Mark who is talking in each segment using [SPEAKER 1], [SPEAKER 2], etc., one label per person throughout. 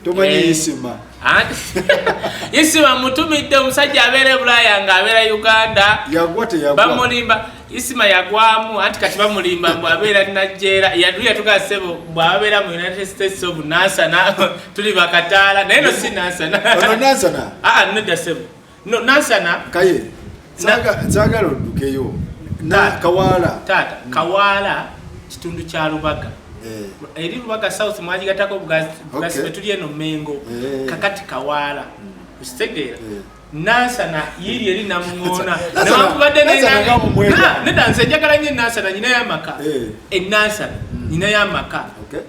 [SPEAKER 1] Tomanyi Isima.
[SPEAKER 2] Isima mutumidde omusajja abeera Bulaya nga abeera Uganda.
[SPEAKER 1] Yagwa.
[SPEAKER 2] Bamulimba Isima yagwamu anti kati bamulimba mbu abeera Nigeria. Yaduya tugasebo mbu abeera mu United States of NASA na tuli bakataala naye no si NASA na.
[SPEAKER 1] Ono NASA na.
[SPEAKER 2] Nedda sebo. No NASA na.
[SPEAKER 1] Kaye. Sagala oddukeyo. Na Kawala.
[SPEAKER 2] Tata Kawala kitundu kya Lubaga. Eri Lubaga South mwajigatako bugasi betuli eno Mengo kakati Kawala usitegeera NASA na yiri eri namungona nakubadde neda nze njagala nnyo NASA na nyina yamaka NASA nyina yamaka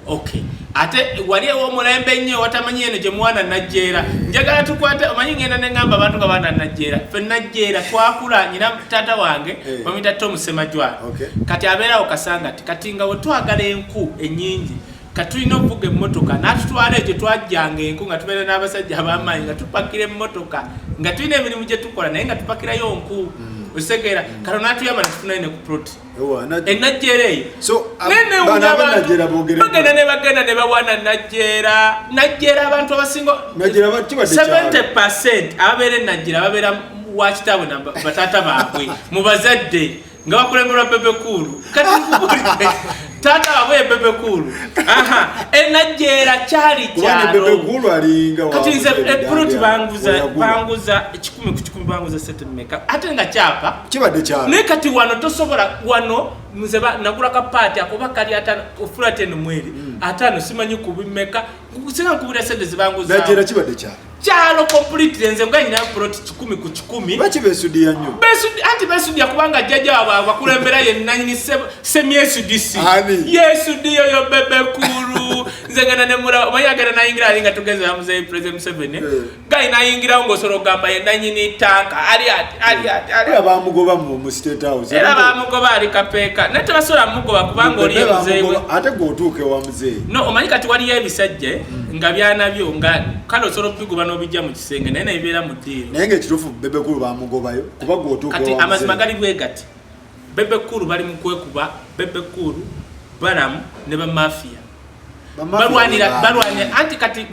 [SPEAKER 2] okay ate wali omulembe nnyo watamanyi eno gye mwana Najjeera njagala tukwate omanyi ngenda nengamba abantu nga bana Najjeera fe Najjeera twakula nyina tata wange bamita Tom Semajwala kati abeera okasanga kati nga wetwagala enku ennyingi katulina okuvuga emmotoka n'atutwala egyo twajjanga enku nga tubeera n'abasajja ab'amaanyi nga tupakira emmotoka nga tulina emirimu gye tukola naye nga tupakirayo nku osekeera kano n'atuyamba netufuna ne ku plot Najjeera eyo bagenda ne bawana Najjeera abantu abasinga 70% ababeera Najjeera babeera wa kitaabwe na bataata baabwe mu bazadde nga bakulemberwa Bebe Cool kati tata wawe Bebe Cool Najjeera kyali kyalo
[SPEAKER 1] Bebe Cool alinga
[SPEAKER 2] kati nze plot banguza 10 ku 10 banguza setemeka ate nga kyapa
[SPEAKER 1] kibadde kyalo
[SPEAKER 2] ne kati wano tosobola wano nze nagula ka party akoba kali atano ofulate no mweri atano simanyi kubimeka kusinga kubira sente zibanguza
[SPEAKER 1] Najjeera kibadde
[SPEAKER 2] kyalo completely nze nga nyina plot 10 ku 10
[SPEAKER 1] bachi besudia nnyo
[SPEAKER 2] besudia kubanga jjajja abakulembera ye nanyini semyesudisi yesudio yo Bebe Cool nze ngana ne mura mayagana na ingira alinga tugeze amuze President Museveni gai na ingira ngosoro gamba ye nanyini tanka ali
[SPEAKER 1] abamugoba mu State House
[SPEAKER 2] era bamugoba ali kapeka nete basola mugoba kubanga oli muzeewe
[SPEAKER 1] ate gotuke wa muzeeyi
[SPEAKER 2] no omanyi kati wali ebisajje nga byanabyo nga kalo soro bigoba no bijja mu kisenge naye nayibeera mu ddiiro
[SPEAKER 1] naye ng'ekituufu Bebe Cool bamugobayo kuba gotuke
[SPEAKER 2] kati amazima gali bwegati Bebe Cool bali mu kwekuba Bebe Cool Balamu ne ba mafia balwanira anti kati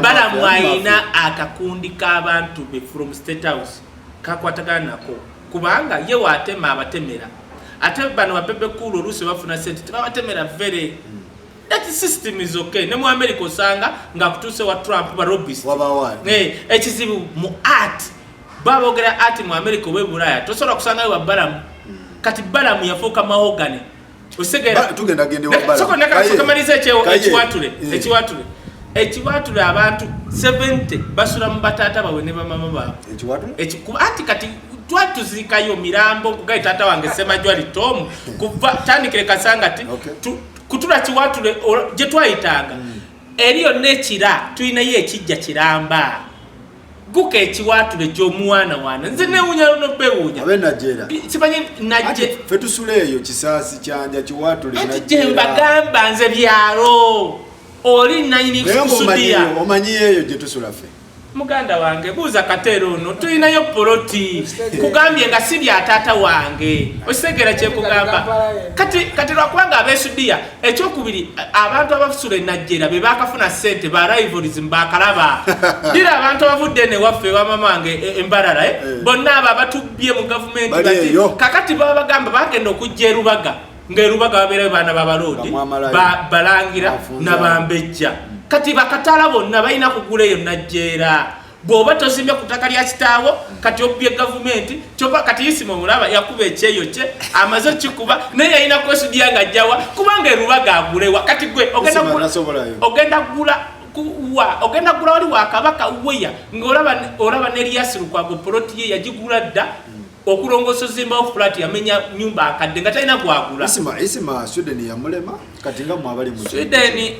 [SPEAKER 2] Balamu ayina akakundi k'abantu be from State House kakwatagana nako kubanga ye watema abatemera ate bano ba Bebe Cool oluusi bafuna sente tebabatemera very that system is okay ne mu America osanga nga kutuse wa Trump ba lobbyist ekizibu mu art babogera art mu America we Bulaya tosobola kusanga wa Balamu kati Balamu yafuuka mahogany osegera
[SPEAKER 1] tugenda gende wa Balamu
[SPEAKER 2] soko naka sokamaliza ekiwatule abantu 70 basula mu batata bawe ne bamama bawe ati kati twatuzikayo mirambo kugai tata wange Semajwali Tom kuva tandikire kasanga ati kutula kiwatule je twayitanga eriyo nekira tuyina ye ekijja kiramba guke ekiwatule gy'omwana wana nze newunya no bewunya
[SPEAKER 1] abe Najjeera
[SPEAKER 2] simanyi najje
[SPEAKER 1] fetusuleeyo kisaasi kyanja kiwatule
[SPEAKER 2] Najjeera ati jemba gamba nze byalo oli nanyini kusudia
[SPEAKER 1] omanyi eyo gye tusula ffe
[SPEAKER 2] muganda wange buuza Katero no tuyinayo poloti kugambye nga si bya tata wange osegera kye kugamba kati lwakwanga abesudia ekyokubiri abantu abafusula Najjeera be bakafuna sente ba rivalries mbakalaba dira abantu abavudde ne waffe wa mamange embalala bonna aba batubye mu government kakati baba bagamba bagenda okujja Lubaga ng'erubaga babeera baana babalodi balangira nabambejja kati bakatala bonna balina kugula eyo Najjeera bw'oba tozimbye ku ttaka lya kitaawo kati obbye gavumenti kyova kati Isima omulaba yakuba ekyeyo kye amaze kikuba naye yalina kwesudia nga jjawa kubanga erubaga agulewa kati gwe ogenda gula wali wa Kabaka weya ng'olaba ne Elias Lukwago poloti ye yagigula dda okulongoso zimbawo flat yamenya nyumba akadde nga talina gwagula
[SPEAKER 1] Isima Sweden yamulema kati nga mwabali mu
[SPEAKER 2] Sweden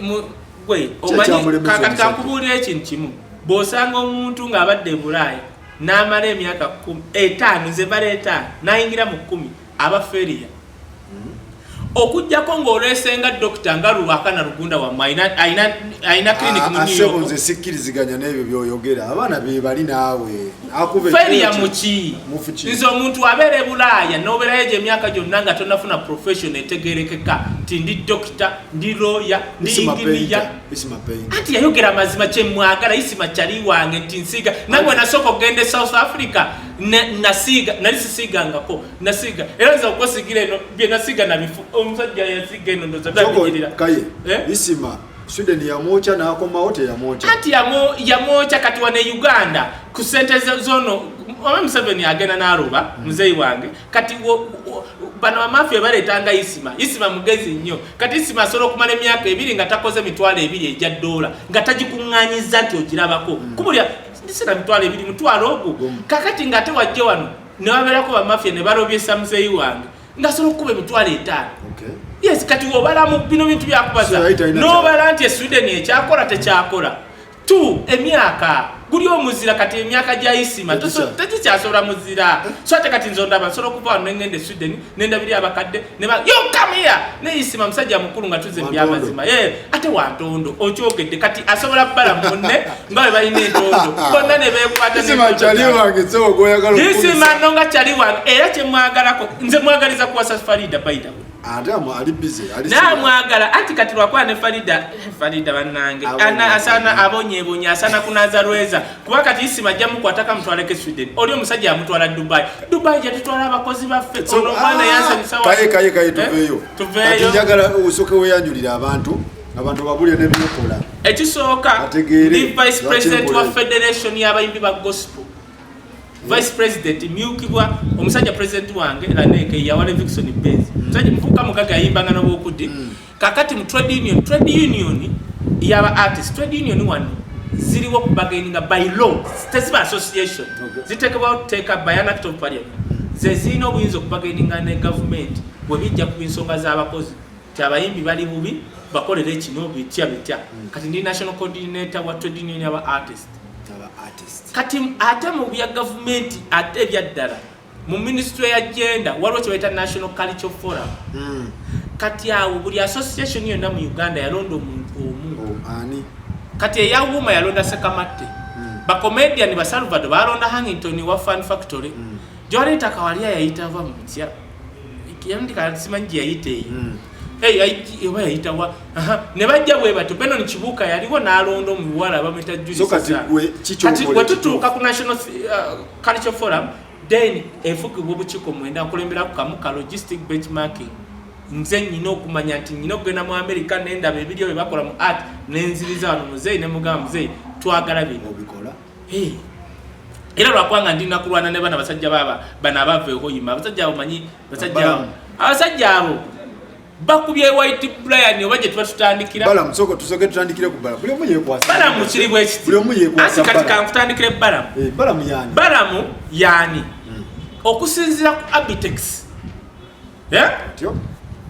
[SPEAKER 2] gwe omanyi kakati kankubulira ekintu kimu bw'osanga omuntu ng'abadde Bulaya n'amala emyaka 5 nze bala 5 n'ayingira mu 10 aba feria okujjako ng'oleesenga dokita nga Lwakana Rugunda wammwe ayina clinic mu New York.
[SPEAKER 1] Nze sikkiriziganya n'ebyo by'oyogera abaana be bali naawe
[SPEAKER 2] feria muki nze omuntu abeera e Bulaaya n'obeerayo gye emyaka gyonna nga tonnafuna profession etegerekeka nti ndi dokita ndi lawyer ndi inginiya anti yayogera mazima kye mwagala Isima kyali wange nti nsiga nangwe nasooka okugenda South Africa nasiga nali sisigangako nasiga era nza okusigira eno bye nasiga nabifu omusajja yasiga eno ndoza byabigirira
[SPEAKER 1] kaye Isima Sweden yamwocha na akomawo teyamwocha
[SPEAKER 2] anti yamwocha kati wane Uganda ku sente zono Museveni agenda n'aruba muzeyi wange kati bano amafia baletanga Isima mugezi nnyo kati Isima asobola okumala emyaka 2 nga takoze $2 ejja dola nga tagikuŋŋaanyiza nti ogirabako kumulya ndisera $2 mutwalo ogwo kakati nga ate wajje wano ne wabeerako bamafia ne balobyesa muzeyi wange nga asobola okuba $5. Yes, kati wobala mu bino bintu byakubaza n'obala nti Sweden ekyakola tekyakola emyaka guli omuzira kati emyaka gya Isima tekikyasobola muzira so ate kati nzonda abasobola okuva wano nengende Sweden nendabiri abakadde yo come here ne Isima musajja mukulu nga tuze byamazima ate wantondo okyogedde kati asobola bbala munne nga bwe balina entondo bonna ne beekwata
[SPEAKER 1] Isima kyali wange so goyagala
[SPEAKER 2] Isima nonga kyali wange era kye mwagalako nze mwagaliza kuwasa Farida baida
[SPEAKER 1] Adamu ali busy
[SPEAKER 2] na mwagala ati kati lwakwa ne Farida bannange asana abonye asana kunaza rweza kuba kati Isima jamu kwataka mtwaleke Sweden oli omusajja yamutwala Dubai je tutwala abakozi baffe ono bwana yanse ni sawa
[SPEAKER 1] kaye tuveyo njagala usoke weyanjulira abantu babulye ne byokola
[SPEAKER 2] ekisooka ndi vice president wa federation y'abayimbi ba gospel vice president myukibwa omusajja president wange Laneke yawale Vixon Benz musajja mfuka mukaga yimbanga n'obukudi kakati mu trade union yaba artist trade union wano ziriwo kubagaininga by law tesiba association zitekebwa take by an act of parliament zezino obuyinza okubagaininga ne government bwebijja ku nsonga z'abakozi kyabayimbi bali bubi bakolere kino bitya kati ndi national coordinator wa trade union yaba artist kati ate mu bya government ate byaddala mu ministry ya gender waliwo kyebayita national culture forum kati awo buli association yonna mu Uganda yalonda omuntu omu
[SPEAKER 1] ani
[SPEAKER 2] kati eyawuma yalonda Sekamatte ba comedian ba Salvador balonda Hangington wa Fun Factory Jorita Kawalia yayitava mu tya ikiyandi kansimanji yayite yayitawa ne bajja bwe bato peno ni Kibuuka yaliwo n'alondo mu wala bameta Julius
[SPEAKER 1] so kati
[SPEAKER 2] we tutuuka ku national culture forum then efukibwa obukiiko mwenda nkulembera ku kamuka logistic benchmarking nze nyina okumanya nti nyina okugenda mu America nendaba ebiriyo bye bakola mu art nenziriza wano muzeyi ne mugamba muzeyi twagala bino
[SPEAKER 1] obikola
[SPEAKER 2] era lwakwanga ndina kulwana ne bana basajja bana abaveeko yima abasajja omanyi abasajja abo bakubye White Brian obaje tubatandikira
[SPEAKER 1] bala musoko tusoke tutandikire ku bala buli omuye kwasa
[SPEAKER 2] bala mu kiri bwekiti
[SPEAKER 1] buli omuye kwasa
[SPEAKER 2] kati kankutandikire bala bala yani okusinzira ku Abitex
[SPEAKER 1] tyo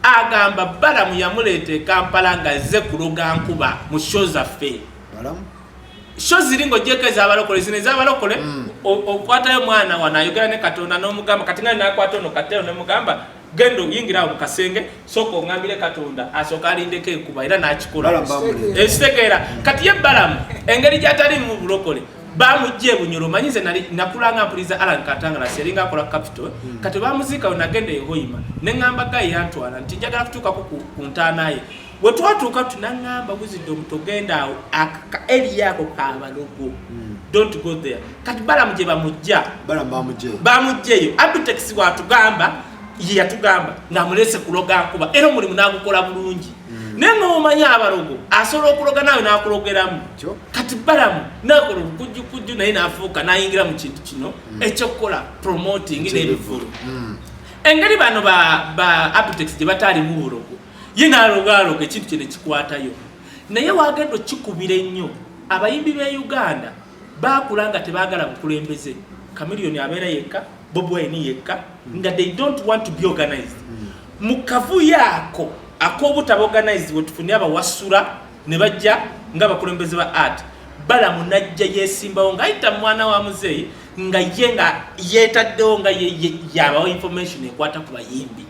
[SPEAKER 2] agamba bala mu yamulete Kampala nga ze kuloga nkuba mu show zaffe
[SPEAKER 1] bala
[SPEAKER 2] show ziringo jekeza abalokole zineza abalokole okwata mwana wanayogera ne Katonda n'omugamba kati nga nakwata ono Katero ne mugamba gendo yingira mu kasenge soko ngambire Katonda asoka alindeke kuba era nakikola esitegera kati ye balamu engeri gyatali mu bulokole bamujje bunyoro manyize nali nakulanga puliza Alan Katanga na seringa kola capital kati bamuzika onagende yehoima nengamba gayi yantwala nti njagala kutuka ku ntanaye we twatuka tunangamba wisdom togenda aka area yako kabalogo don't go there kati balamu je bamujje yo Abitex watugamba yatugamba namulese kuloga nkuba era mulimu nagukola bulungi nenga omanya abalogo asobola okuloga nawe nakulogeramu kati balamu nakola kujju naye nafuuka nayingira mu kintu kino ekyokola promoting n'ebivulu engeri bano ba Abitex gye batali mu bulogo ye nalogaloga ekintu kino kikwatayo naye wagendo kikubire nnyo abayimbi be Uganda bakulanga tebagala bukulembeze Chameleone abeera yekka Bob Wine yekka nga they don't want to be organized mukavu yako akobutaba organized wetufunia abawasula ne bajja nga bakulembeze ba art bala munajja yesimbawo nga ayita mwana wa muzeyi nga ye nga yetaddewo nga yabawo information ekwata ku bayimbi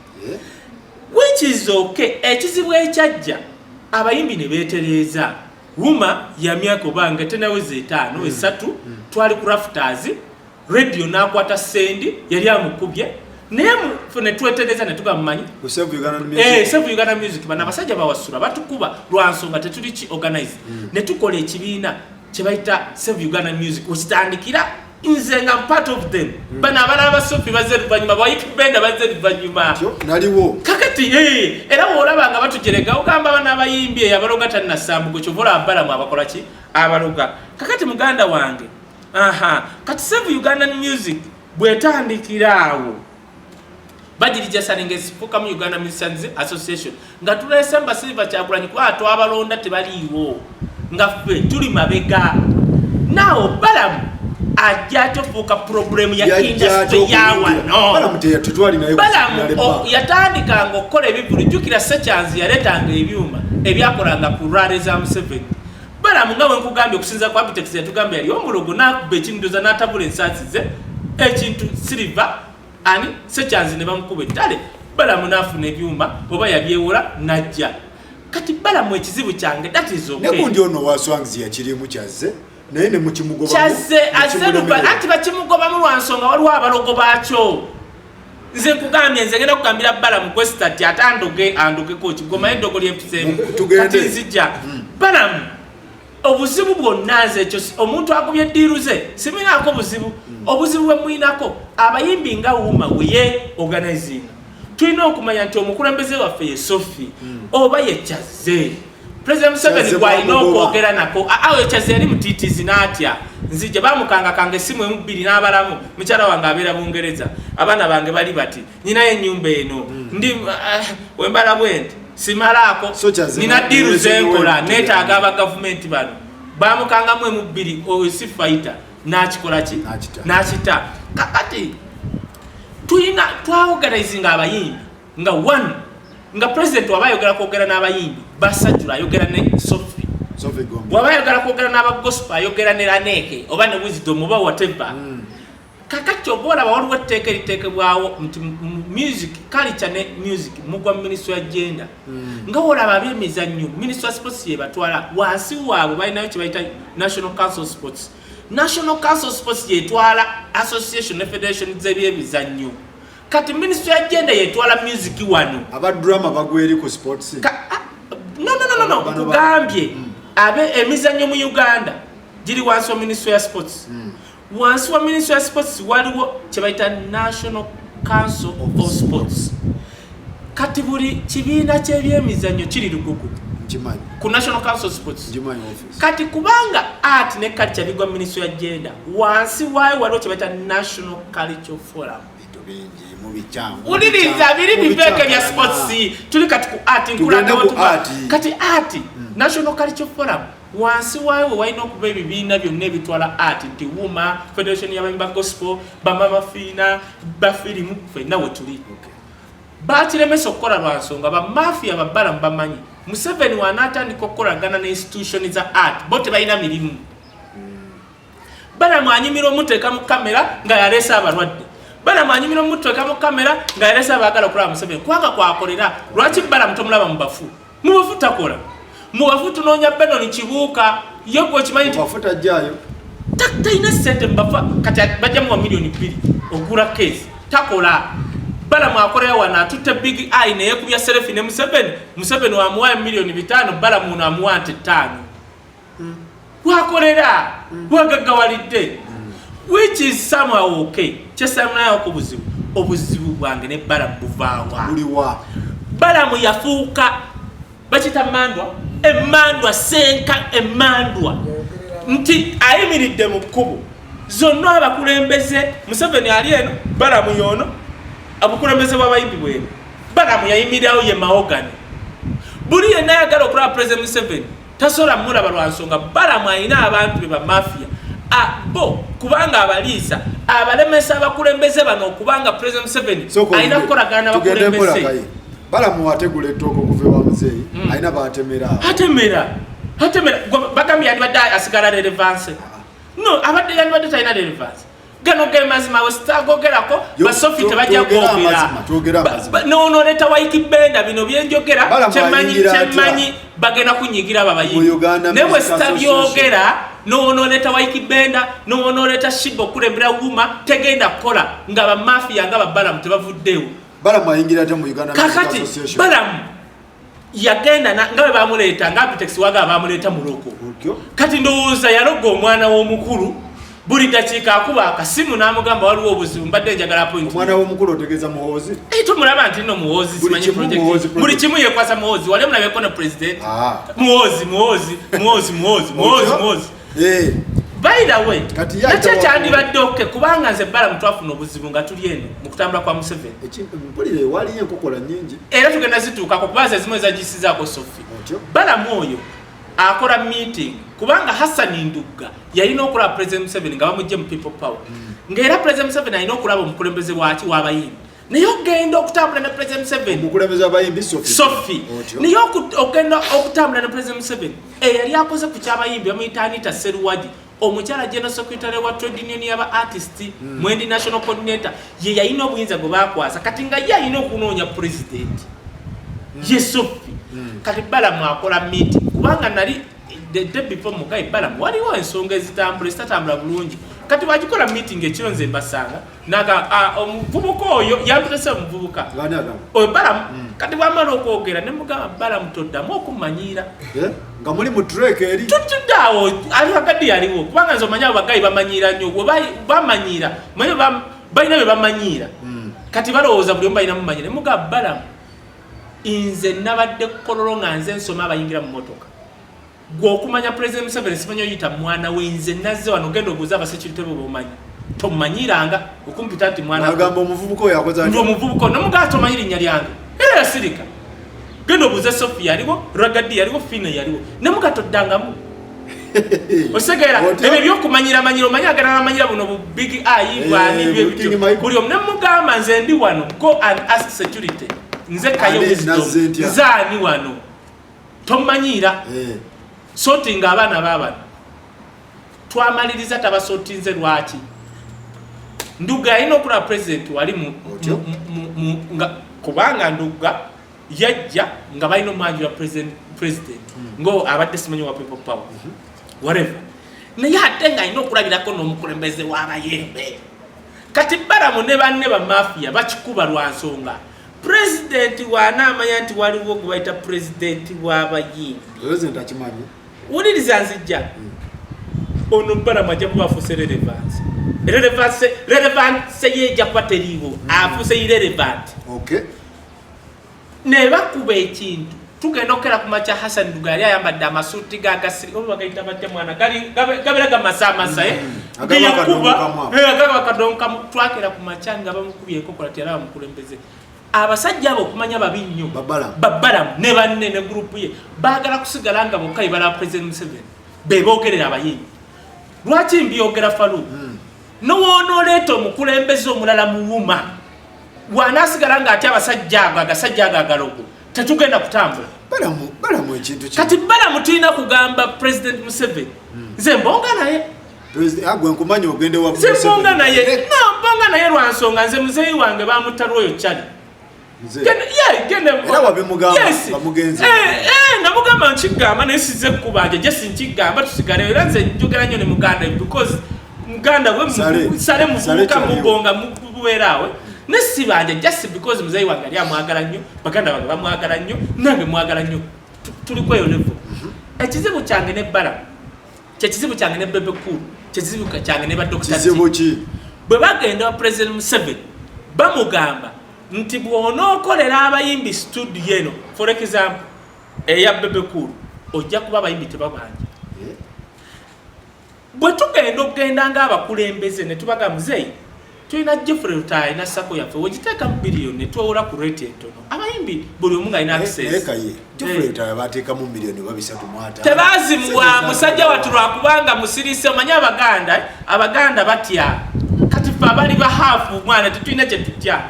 [SPEAKER 2] which is okay. Ekizibu ekyajja abayimbi ne beetereza Wuma ya myaka obange tenaweze 5 3 twali ku rafters radio nakwata sendi yali amukubye naye ne twetereza ne tugamanyi
[SPEAKER 1] Save Uganda Music
[SPEAKER 2] Save Uganda Music bana basajja bawasula batukuba lwansonga tetuli ki organize ne tukola ekibiina kyebayita Save Uganda Music okitandikira nze nga part of them bana abala abasofi bazeri banyuma bayiki benda bazeri banyuma
[SPEAKER 1] naliwo
[SPEAKER 2] kakati era olaba nga batujerega ogamba bana abayimbi abaloga tanna sambugo kyovola abala mu abakola ki abaloga kakati muganda wange kati Save Ugandan Music bwetandikiraawo bajirija Saringezi fuka mu Uganda Musicians Association nga tulese Silver Kyagulanyi kwa twabalonda tebaliiwo nga ffe tuli mabega nao balamu ajja tofuuka problem ya industry yawa no balamu yatandika nga okukola ebivulu jjukira Sechanzi yaletanga ebyuma ebyakolanga ku rwale za Museveni balamu nga wenkugambye okusinza ku Abitex yatugambye yali omulogo nakuba ekindoza n'atabula ensansi ze ekintu silver ani Sechanzi ne bamukuba ettale balamu n'afuna ebyuma oba yabyewola najja kati balamu ekizibu kyange that is okay
[SPEAKER 1] nekundi ono waswangizi yakirimu kyazze naye ne mukimugoba
[SPEAKER 2] kyazze azeruba anti bakimugoba mu lwansonga waliwo abalogo baakyo nze nkugambye nze ngenda kugambira balamu kwesitati andoge ko kigoma endogo lyempizemu kati nzijja balamu obuzibu bwonna nze ekyo omuntu agubye eddiiru ze siminaako obuzibu bwe mwinako abayimbi nga Wuma weye organizing tulina okumanya nti omukulembeze waffe ye Sophie oba ye Kyazze President Museveni gwalina okwogera nako awe Kyazze yali mutiitizi n'atya nzija bamukanga kanga essimu emu bbiri n'abalamu mukyala wange abeera Bungereza abaana bange bali bati nyinayo ennyumba eno ndi wembala bwenti simalaako nina ddiiru zenkola neetaaga aba gavumenti bano bamukangamu emu bbiri si fighter n'akikola ki n'akita kakati tuyina twaoganayizinga abayimbi nga one nga president wabayogera kwogera n'abayimbi basajjula ayogera ne Sophie wabayogera kwogera n'abagospel ayogera ne Laneke oba ne Wisdom oba whatever kakati obola waliwo etteeka eriteekebwawo nti music culture ne music mugwa ministry ya gender nga olaba abyemizannyo ministry of sports yebatwala wansi waabwe balinayo kye bayita National Council Sports yetwala association ne federation z'ebyemizannyo kati ministry ya gender yetwala music wano
[SPEAKER 1] abadrama bagweri ku sports
[SPEAKER 2] no kugambye abe emizannyo mu Uganda giri wansi wa ministry ya sports wansi wa ministry ya sports waliwo kye bayita National Council of Sports kati buli kibiina ky'ebyemizannyo kiri lugugu ku National Council of Sports kati kubanga art ne culture bigwa ministry ya gender wansi waayo waliwo kye bayita National Cultural Forum uliriza biri biveke bya sports tuli kati ku art nkulanga kati art National Cultural Forum wansi waayo walina okuba ebibiina byonna ebitwala art nti Wuma Federation y'abayimba gospel bamama fiina bafirimu ffenna we tuli bakiremesa okukola lwansonga bamafia babbalamu bamanyi Museveni wanaatandika okukolagana ne institution za art bo tebalina mirimu balamu anyimira omuteeka mu kamera nga yaleese abalwadde balamu anyimira omuteeka mu kamera nga yaleese abaagala okulaba Museveni kubanga kwakolera lwaki balamu tomulaba mu bafu takola mu bafu tunoonya Benon Kibuuka yo gwe okimanyi nti
[SPEAKER 1] bafu tajjaayo
[SPEAKER 2] talina ssente mu bafu kati bajjamu wa milioni 2 ogula keesi takola balamu akolera wano atutte big eye neyekubya Selfie ne Museveni wamuwa milioni 5 balamu ono amuwa nti 5 wakolera wagaggawalidde which is somehow okay kyesamunayo ku obuzibu bwange ne balamu buvaawa balamu yafuuka bakita emandwa senka emandwa nti ayimiridde mu kkubo zonna abakulembeze Museveni ali eno balamu yono abakulembeze bw'abayimbi bweno balamu yayimirirawo ye mahogany buli yenna ayagala okulaba President Museveni tasobola mulaba lwansonga balamu alina abantu be bamafia bo kubanga abaliisa abalemesa abakulembeze bano okubanga President Museveni alina kukolagana n'abakulembeze
[SPEAKER 1] balamu ategula ettooka okuva ewa muzeeyi alina baatemera
[SPEAKER 2] bagambye yandibadde asigala relevance no abadde yandibadde talina relevance gano ge mazima westagogerako basofi tebajja kwogera no leta waikibenda bino byenjogera chemanyi bagenda kunyigira babayimbi ne westabyogera no leta waikibenda no leta shibo kulembera wuma tegenda kola nga ba mafia nga babala mtebavuddewo
[SPEAKER 1] Balamu ayingira ate mu Uganda
[SPEAKER 2] kakati Balamu yagenda nga bamuleta nga Apitex waga bamuleta muloko kati ndowooza yaloga omwana w'omukulu buli dakiika akuba akasimu n'amugamba waliwo obuzibu mbadde njagala point
[SPEAKER 1] omwana w'omukulu otegeeza muhoozi
[SPEAKER 2] tumulaba nti nno muhoozi simanyi project buli kimu yekwasa muhoozi wali mulabeko ne president muhoozi by the way nakyo kyandibadde oke kubanga nze Balamu twafuna obuzibu nga tuli eno mu kutambula kwa Museveni
[SPEAKER 1] mpulire waliyo enkokola nnyingi
[SPEAKER 2] era tugenda zituukako kubaza ezimu ezagisizaako Sophie Balamu oyo akola meeting kubanga Hassan Ndugga yalina okulaba President Museveni nga bamujje mu people power ng'era President Museveni alina okulaba omukulembeze waki w'abayimbi naye ogenda okutambula ne President Museveni
[SPEAKER 1] omukulembeze w'abayimbi Sophie
[SPEAKER 2] naye ogenda okutambula ne President Museveni eyali akoze ku ky'abayimbi bamuyita Anita Seruwagi omukyala General Secretary wa Trade Union y'aba artist Mwendi National Coordinator ye yalina obuyinza bwe bakwasa kati nga ye alina okunoonya president ye Sophie kati Balamu akola meeting kubanga nali the day before Mugai Balamu waliwo ensonga ezitatambula bulungi kati bagikola meeting ekiro nze mbasanga naga omuvubuka oyo yantutese omuvubuka oyo Balamu kati bwamala okwogera ne mugamba Balamu toddamu okumanyira
[SPEAKER 1] nga muli mu track eri
[SPEAKER 2] tutuddawo ali wakati yaliwo kubanga nze omanyi abagayi bamanyira nnyo bamanyira manyi balina bye bamanyira kati balowooza buli omu balina mumanyira ne mugamba Balamu inze nabadde kololo nga nze nsoma abayingira mu motoka gwokumanya President Museveni simanyi oyita mwana wenze nazze wano genda obuuza abasecurity bo bomanyi tomanyiranga okumpita nti mwana
[SPEAKER 1] agamba omuvubuka oyo akoza
[SPEAKER 2] ndio omuvubuka nomugaa tomanyi linnya lyange era yasirika genda obuuza Sophie yaliwo Ragadi yaliwo Fina yaliwo nemugatodangamu osegera ebyo byokumanyira omanyi agala amanyira buno bu big eye bwani byo buli omu nemugamba nze ndi wano go and ask security nze kayo wisdom zani wano tomanyira sorting abana baba twamaliriza tabasotinze lwaki Ndugga ino kula president wali mu kubanga Ndugga yajja nga balina omwanjula president ngo abadde simanyi wa people power whatever naye ate nga alina okulabirako n'omukulembeze w'abayembe kati Balamu ne banne ba mafia bakikuba lwa nsonga president wanaamanya nti waliwo gwe bayita president w'abayimbi
[SPEAKER 1] president akimanyi
[SPEAKER 2] wuliriza nzijja ono Balamu ajja kuba afuuse relevance yejja kuba teriiwo afuuse irrelevant ne bakuba ekintu tugenda okera ku makya Hassan Ndugga yali ayambadde amasuuti gagasiri oba bagayita batya mwana gabera gamasaamasa agabakadonkamu twakera ku makya nga bamukubyeko kola tyala bamukulembeze abasajja abo okumanya babi nnyo Balamu ne banne ne gurupu ye baagala kusigala nga bokka ibala President Museveni bebogerera abayimbi lwaki mbyogera Falu nowoonoleeta omukulembeze omulala muwuma wanasigala nga ati abasajja ago agasajja ago agalogo tetugenda kutambula
[SPEAKER 1] Balamu ekintu
[SPEAKER 2] kati Balamu tulina kugamba President Museveni nze mbonga naye
[SPEAKER 1] agwe nkumanyi ogende wa
[SPEAKER 2] Museveni nze mbonga naye mbonga naye lwa nsonga nze muzeeyi wange bamutala oyo kyali
[SPEAKER 1] era wabimugamba bamugenzi
[SPEAKER 2] namugamba nkigamba naye size kkubanja jesi nkigamba tusigale era nze njogera nnyo ne muganda because muganda we sale muvubuka mubonga mububeerawe nesibanja just because muzeeyi wange ali amwagala nnyo baganda bange bamwagala nnyo nange mwagala nnyo tuli kweyo level ekizibu kyange ne Balamu kyekizibu kyange ne Bebe Cool kyekizibu kyange ne badokita bwe bagenda wa President Museveni bamugamba nti bw'onookolera abayimbi studio eno for example eya Bebe Cool ojja kuba abayimbi tebabanja bwe tugenda okugenda ng'abakulembeze ne tubaga muzeeyi tulina Jeffrey Rutayi na sako yaffe wegiteeka mu biliyoni ne tuwawula ku rate entono abayimbi buli omu ng'alina access
[SPEAKER 1] Jeffrey Rutayi bateekamu miliyoni oba 3
[SPEAKER 2] tebazimuwa musajja wattu lwakubanga musirise omanyi abaganda batya kati ffe abali bahafu mwana tetulina kye tutya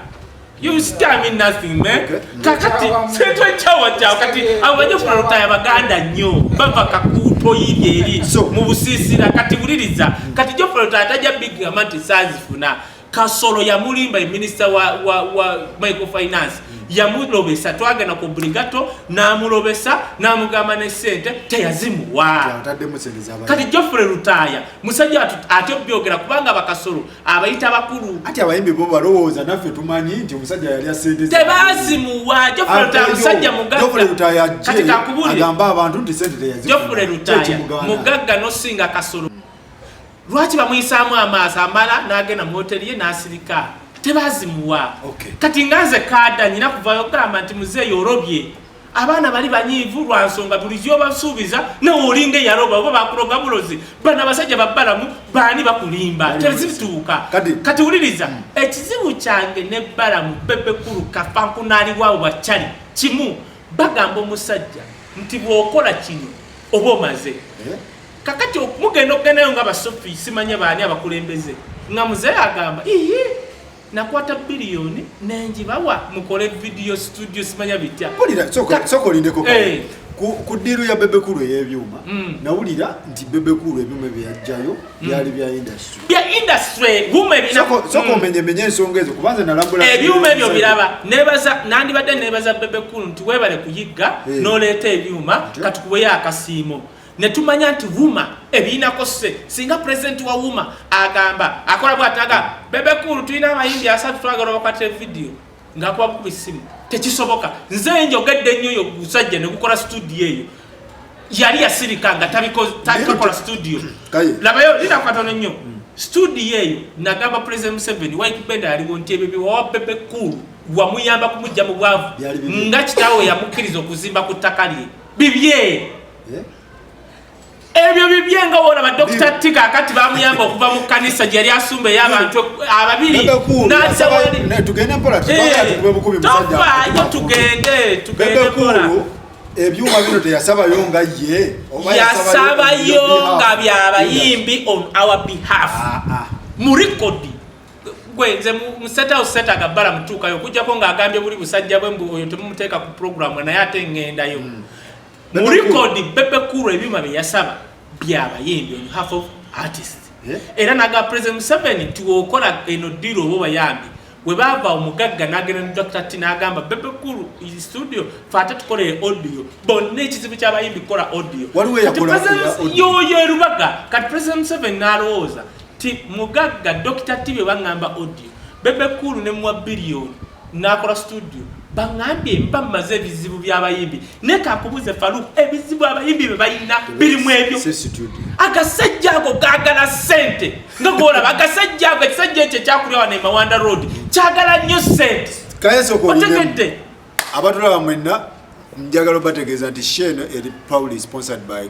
[SPEAKER 2] you scare me nothing man kakati setwe chawa kati abo Jeffrey Rutayi abaganda nnyo bava kakutu toyibye eri mu busiisira kati buliriza kati Geoffrey Rutaya tajja big amount sazifuna Kasolo ya mulimba minister wa microfinance yamulobesa twagenda ku Brigato namulobesa namugamba ne sente teyazimuwa kati Geoffrey Rutaya musajja ate byogera kubanga bakasolo abayita bakulu
[SPEAKER 1] ati abayimbi bo balowooza naffe tumanyi nti omusajja yali asente
[SPEAKER 2] tebazimuwa Geoffrey Rutaya musajja mugagga kati kakubulire
[SPEAKER 1] agamba abantu nti sente teyazimuwa
[SPEAKER 2] Geoffrey Rutaya mugagga nosinga Kasolo lwaki bamuyisaamu amaaso amala n'agenda mu hoteli ye n'asirika tebazimuwa kati nganze kaada nyina kuvayo gamba nti muzeeyi olobye abaana bali banyiivu lwa nsonga buli gy'obasuubiza n'olinga eyaroba oba bakuloga bulozi bana basajja babbalamu baani bakulimba tezituuka kati wuliriza ekizibu kyange n'ebbalamu Bebekulu kafankunaaliwaabo bakyali kimu bagamba omusajja nti bw'okola kino oba omaze kakati mugenda okugendayo nga basofi simanye baani abakulembeze nga muzeeyi agamba nakwata biliyoni nenjibawa mukole video studio simanya bitya
[SPEAKER 1] sokolindeko ku ddiiru ya Bebekulu ey'ebyuma nawulira nti Bebekulu ebyuma byeyajjayo byali bya industry sokomenyemenye ensonga ezo kubanze nalambula
[SPEAKER 2] ebyuma ebyo biraba nandibadde nebaza Bebekulu nti webale kuyigga n'oleeta ebyuma katukuweyo akasiimo netumanya nti Wuma ebiinako se singa president wa Wuma agamba akola bwataga Bebekulu tulina abayimbi asatu twagala bakwatira video ngakuba kubisimu tekisoboka nze njogedde nnyo yo gusajja ne gukola studio eyo yali yasirika nga tabikola studio labayo linakwatano nnyo studio eyo nagamba president Museveni White Band aliwo nti ebyo biwawa Bebekulu wamuyamba kumujja mu bwavu nga kitaawe yamukkiriza okuzimba ku ttaka lye bibye ebyo bibyenga wona ba Dr. Tika akati bamuyamba okuva mu kanisa gyali asumba y'abantu ababiri
[SPEAKER 1] na tugende mpola tukwe bukubi musajja
[SPEAKER 2] tugende
[SPEAKER 1] mpola ebyuma bino teyasaba yonga ye
[SPEAKER 2] yasaba yonga byabayimbi on our behalf mu record gwenze mu seta gabala mutuka yo kujjako nga agambye buli busajja bwe mbu oyo temumuteeka ku program na yate ngendayo mu record Bebekulu ebyuma byasaba byabayimbi on behalf of artists era naga president Museveni tuokola eno diro bo bayambi we baba omugagga nagenda ne Dr. Tina agamba Bebekulu in studio fata tukole audio bonne kizibu ky'abayimbi kola audio yo rubaga kati president Museveni nalowooza ti mugagga Dr. Tibe bangamba audio Bebekulu ne mu billion nakola studio bangambye mbamaze ebizibu by'abayimbi nekakubuze Faruku ebizibu abayimbi bebayina birimu ebyo agasajja ago gagala sente ngagolaba agasajja ago ekisajja ekyo kyakulyawa ne Mawanda Road kyagala nnyo sente
[SPEAKER 1] kayeso otegedde abatulaba mwenna njagala bategeeza nti Sheno eri proudly sponsored by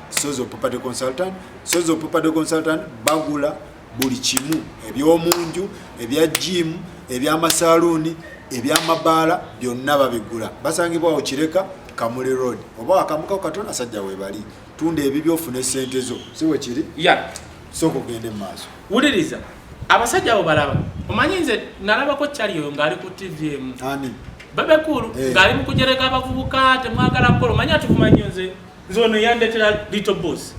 [SPEAKER 1] Sozo Property Consultant. Sozo Property Consultant bagula buli kimu ebyomunju ebya gym ebyamasaluni ebyamabaala byonna babigula basangibwawo Kireka Kamuli Road oba akamuka katona sajja we bali tunda ebibyo ofune sente zo siwe kiri soko gende maaso
[SPEAKER 2] wuliriza abasajja abo balaba omanyi nze nalabako kyali oyo ngaali ku TVM
[SPEAKER 1] ani
[SPEAKER 2] Bebekulu ngaali mu kujereka abavubuka temwagala kola omanyi atukumanyi nze zono yandetera Little Boss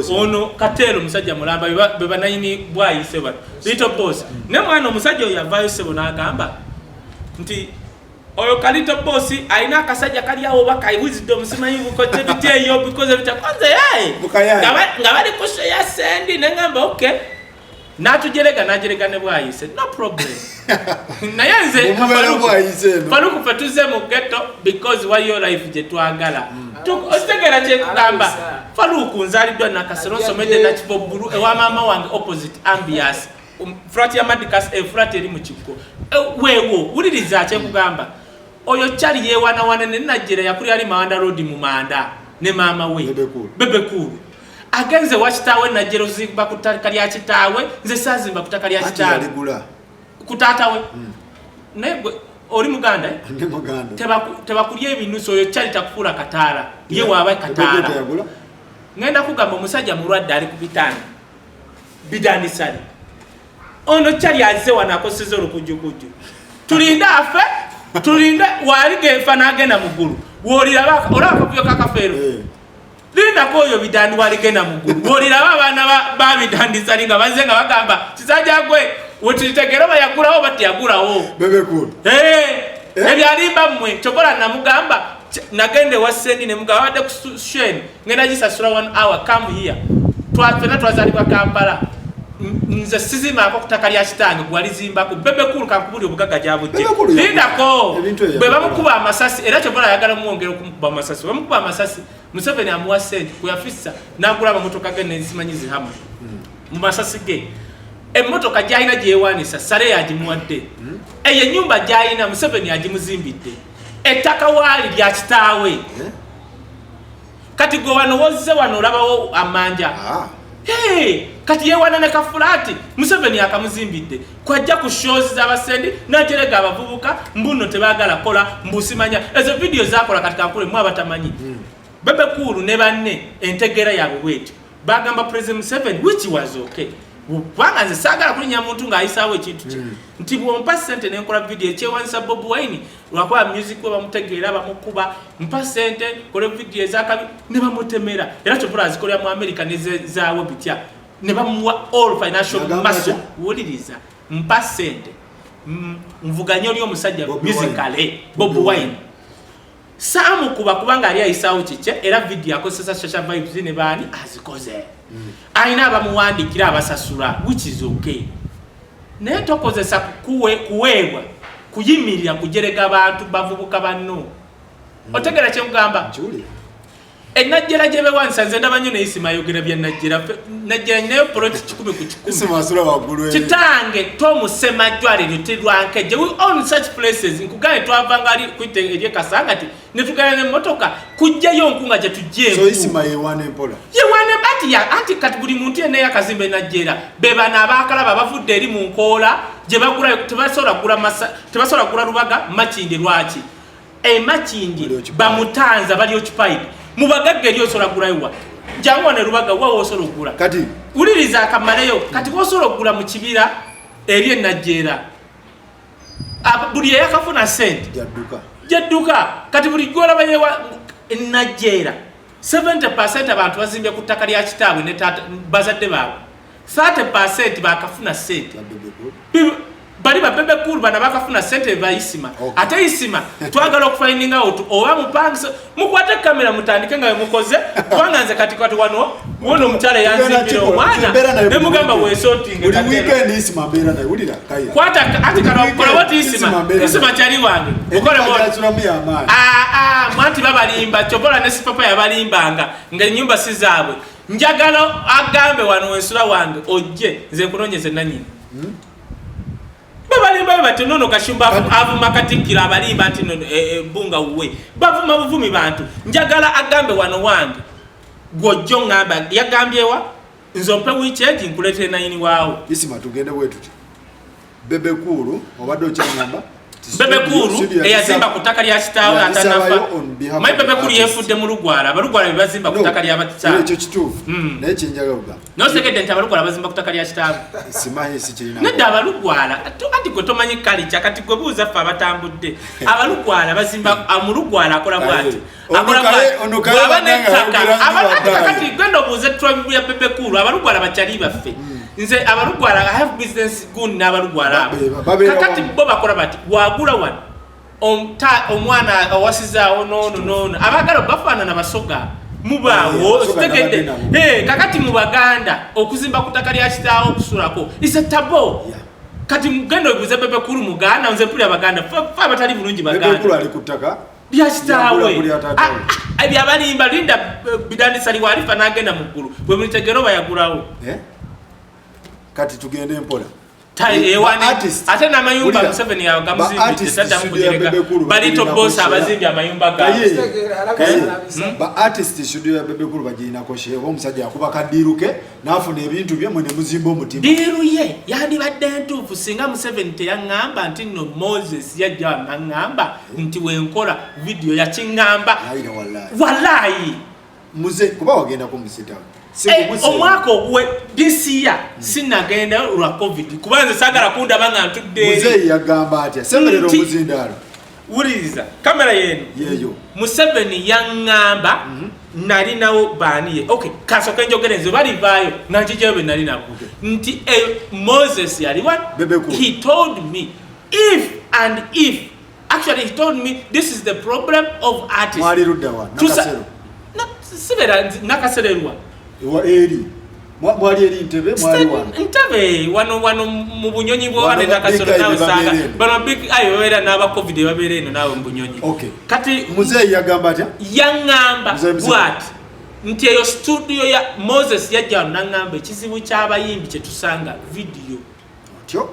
[SPEAKER 2] ono Katero musajja mulamba beba nayini bwayise ba Little Boss ne mwana omusajja oyo yavayo sebo n'agamba nti oyo Little Boss aina akasajja kali awo baka wisdom simanyi buko tebite yo because of kwanza nga bali kusho ya sendi nengamba okay najerega ne bwayise no problem nayenze Faruku fetuze mu ghetto because why your life je twagala ostegera kye kugamba Faruku nzaliddwa na Kaseronso mede na Chibo Buru ewa mama wange opposite ambiance frat ya Madicas frat eri mu kiko wewo wuliriza kye kugamba oyo kyali yewana ne Najere yakuli ali Mawanda Road mu Manda ne mama we Bebekulu agenze wachitawe na Jeroziba kutaka lya kitawe nze sazimba kutaka lya kitawe kutatawe nego oli muganda
[SPEAKER 1] ndi muganda
[SPEAKER 2] tebakulye ebinuso oyo kyali takufula Katara ye waba Katara ngenda kugamba omusajja mulwadde ali ku bitanda bidanisali ono kyali aze wanakoseza olukujjukuju tulinde afe tulinde wali gefa nagenda mugulu wolira olaba kapyo kakafero linda koyo bidandi waligenda mugulu wolira abana babidandisa linga bazenga bagamba kisaja gwe wotitegera bayagulawo batiyagulawo
[SPEAKER 1] Bebekulu
[SPEAKER 2] ebyalimba mmwe chokola namugamba nagende wasendi ne mugaba wade kusheni ngenda jisasula 1 hour come here twafena twazalibwa Kampala nze sizima ako kutaka lya kitange gwalizimba ku Bebekulu kakubuli obugaga jabujje lindako bwe bamukuba amasasi era chokola yagala muongera kumukuba amasasi bamukuba amasasi Museveni amuwa sente kuyafisa nagula bamotoka gene nsimanyizi hamwe mu masasi ge emotoka jayina jewanisa sare yajimuwadde eye nyumba jayina Museveni yajimuzimbidde ettaka wali lya kitaawe kati go wano wozze wano labawo amanja kati yewana ne kafulati Museveni akamuzimbidde kwajja ku shows z'abasendi najerega abavubuka mbuno tebagala kola mbusimanya ezo video zakola katika nkule mwa batamanyi Bebekulu ne banne entegera yawe wetu bagamba President Museveni which was okay wanga nze sagala kulinya muntu ng'ayisawo ekintu kye nti bwompa sente nenkola video ekyewanisa Bobi Wine lwakuba music we bamutegeera bamukuba mpa sente kola video ezakabi ne bamutemera era kyopula azikolera mu America nezaawo bitya ne bamuwa all financial muscle wuliriza mpa sente mvuganya oli omusajja musically Bobi Wine Samu kubanga ali ayisawo kike era video akosesa Shasha Vibes ne bani azikoze aina abamuwandikira abasasula which is okay naye tokozesa kuweebwa kuyimirira kujerega abantu bavubuka banno otegera kye mugamba enajjera jebe wansa nze ndabanyo ne isima yogera bya najjera nayo project 10 ku 10
[SPEAKER 1] isima asula wagulu
[SPEAKER 2] kitange tomu semajwale lutirwanke je we own such places nkugaye twavanga ali kwite erye kasangati netugana ne motoka kujja yonkunga je tujje
[SPEAKER 1] so isima yewane mpola
[SPEAKER 2] yewane bati ya anti katibuli muntu ene yakazimbe najjera beba nabakala babavudde eri mu nkola je bagula tebasola gula rubaga machinde lwaki machinde bamutanza bali okipaidi mubagagge lyo sola gulaiwa jangu ne rubaga wawo solo gula
[SPEAKER 1] kati
[SPEAKER 2] uliriza akamaleyo kati wo solo gula mu kibira eriye najjera buli yakafuna sente jadduka kati buli gola bayewa najjera 70% abantu bazimbye ku ttaka lya kitaabwe ne tata bazadde baabwe 30% bakafuna sente bali ba Bebekulu bana bakafuna sente bayisima ate isima twagala okufinding out oba mupangisa mukwate kamera mutandike nga mukoze twanganze kati wano wono mutale yanzimbira omwana ne mugamba we sorting
[SPEAKER 1] buli weekend isima bera na ulira kaya
[SPEAKER 2] kwata ati kana kola wati isima chali wange ukole mo mwanti babalimba chopola ne sipapa yabalimbanga nga nyumba sizabwe njagalo agambe wano wensula wange ojje nze kunonyeze nanyini babalimba batonono kashumba avuma katikira abalimba ati bunga uwe bavuma buvumi bantu njagala agambe wano wange gojjo ngamba yagambyewa nzompe weekend nkulete nayini wao
[SPEAKER 1] isima tugende wetu Bebekulu obadde okyangamba
[SPEAKER 2] Bebekulu eyazimba kutaka lya kitaawe atanafa mai Bebekulu yefudde mu Lugwala abalugwala bazimba kutaka lya batitaawe
[SPEAKER 1] ekyo kituufu naye kyenjaga uga
[SPEAKER 2] no second nti abalugwala bazimba kutaka lya kitaawe
[SPEAKER 1] simanyi si kirina
[SPEAKER 2] nedda abalugwala ati gwe tomanyi kalicha kati gwe buuza ffe abatambudde abalugwala bazimba mu Lugwala akola bwati akola bwati kati gwendo buuze tribe ya Bebekulu abalugwala bakyali baffe nze abalugwala I have business gun n'abalugwala kakati bo bakola bati wagula wan omwana awasizaawo nono abagala bafaanana basoga mubaawo tegedde kakati mu Baganda okuzimba kutaka lya kitaawo okusulako isa tabo kati mugendo obuze Bebekulu muganda nze mpuli Abaganda fa batali bulungi Baganda
[SPEAKER 1] Bebekulu ali kutaka
[SPEAKER 2] lya kitaawe ebyabalimba linda bidandisa liwalifa n'agenda mu ggulu bwe mulitegero bayagulawo
[SPEAKER 1] kati tugende mpola
[SPEAKER 2] ate n'amayumba Museveni yagamuzimbidde taddamu kujereka balito boss abazimbi amayumba gaye
[SPEAKER 1] ba artist studio ya Bebekulu bagirinako she oba omusajja yakuba kadiruke n'afuna ebintu bye mwene muzimba omutima
[SPEAKER 2] diru ye yandibadde ntuufu singa Museveni teyaŋŋamba nti nno Moses yajja naŋŋamba nti wenkola video yakiŋŋamba wallahi
[SPEAKER 1] muze kuba wagenda ku musitawo
[SPEAKER 2] omwaka ogwe this year sinagenda lwa covid kubanze sagala kundaba nga ntudde
[SPEAKER 1] muzeeyi yagamba atya semerera omuzindaalo
[SPEAKER 2] wuliriza kamera yenu
[SPEAKER 1] yeyo
[SPEAKER 2] Museveni yangamba nali nawo baniye okay kasoka njogereze bali vayo nanjijebe nali nabo nti Moses yali what he told me if actually he told me this is the problem of artists
[SPEAKER 1] mwali rudawa nakasero
[SPEAKER 2] sibera nakasererwa
[SPEAKER 1] wa eri mwali eri ntebe mwali
[SPEAKER 2] wano mu bunyonyi bwo wane nakasero nawe sanga bano big ayo era naba covid babere eno nawe mu bunyonyi
[SPEAKER 1] okay
[SPEAKER 2] kati
[SPEAKER 1] muzeyi yagamba atya
[SPEAKER 2] yangamba what nti eyo studio ya Moses yajja nangamba ekizibu ky'abayimbi kye tusanga video
[SPEAKER 1] tyo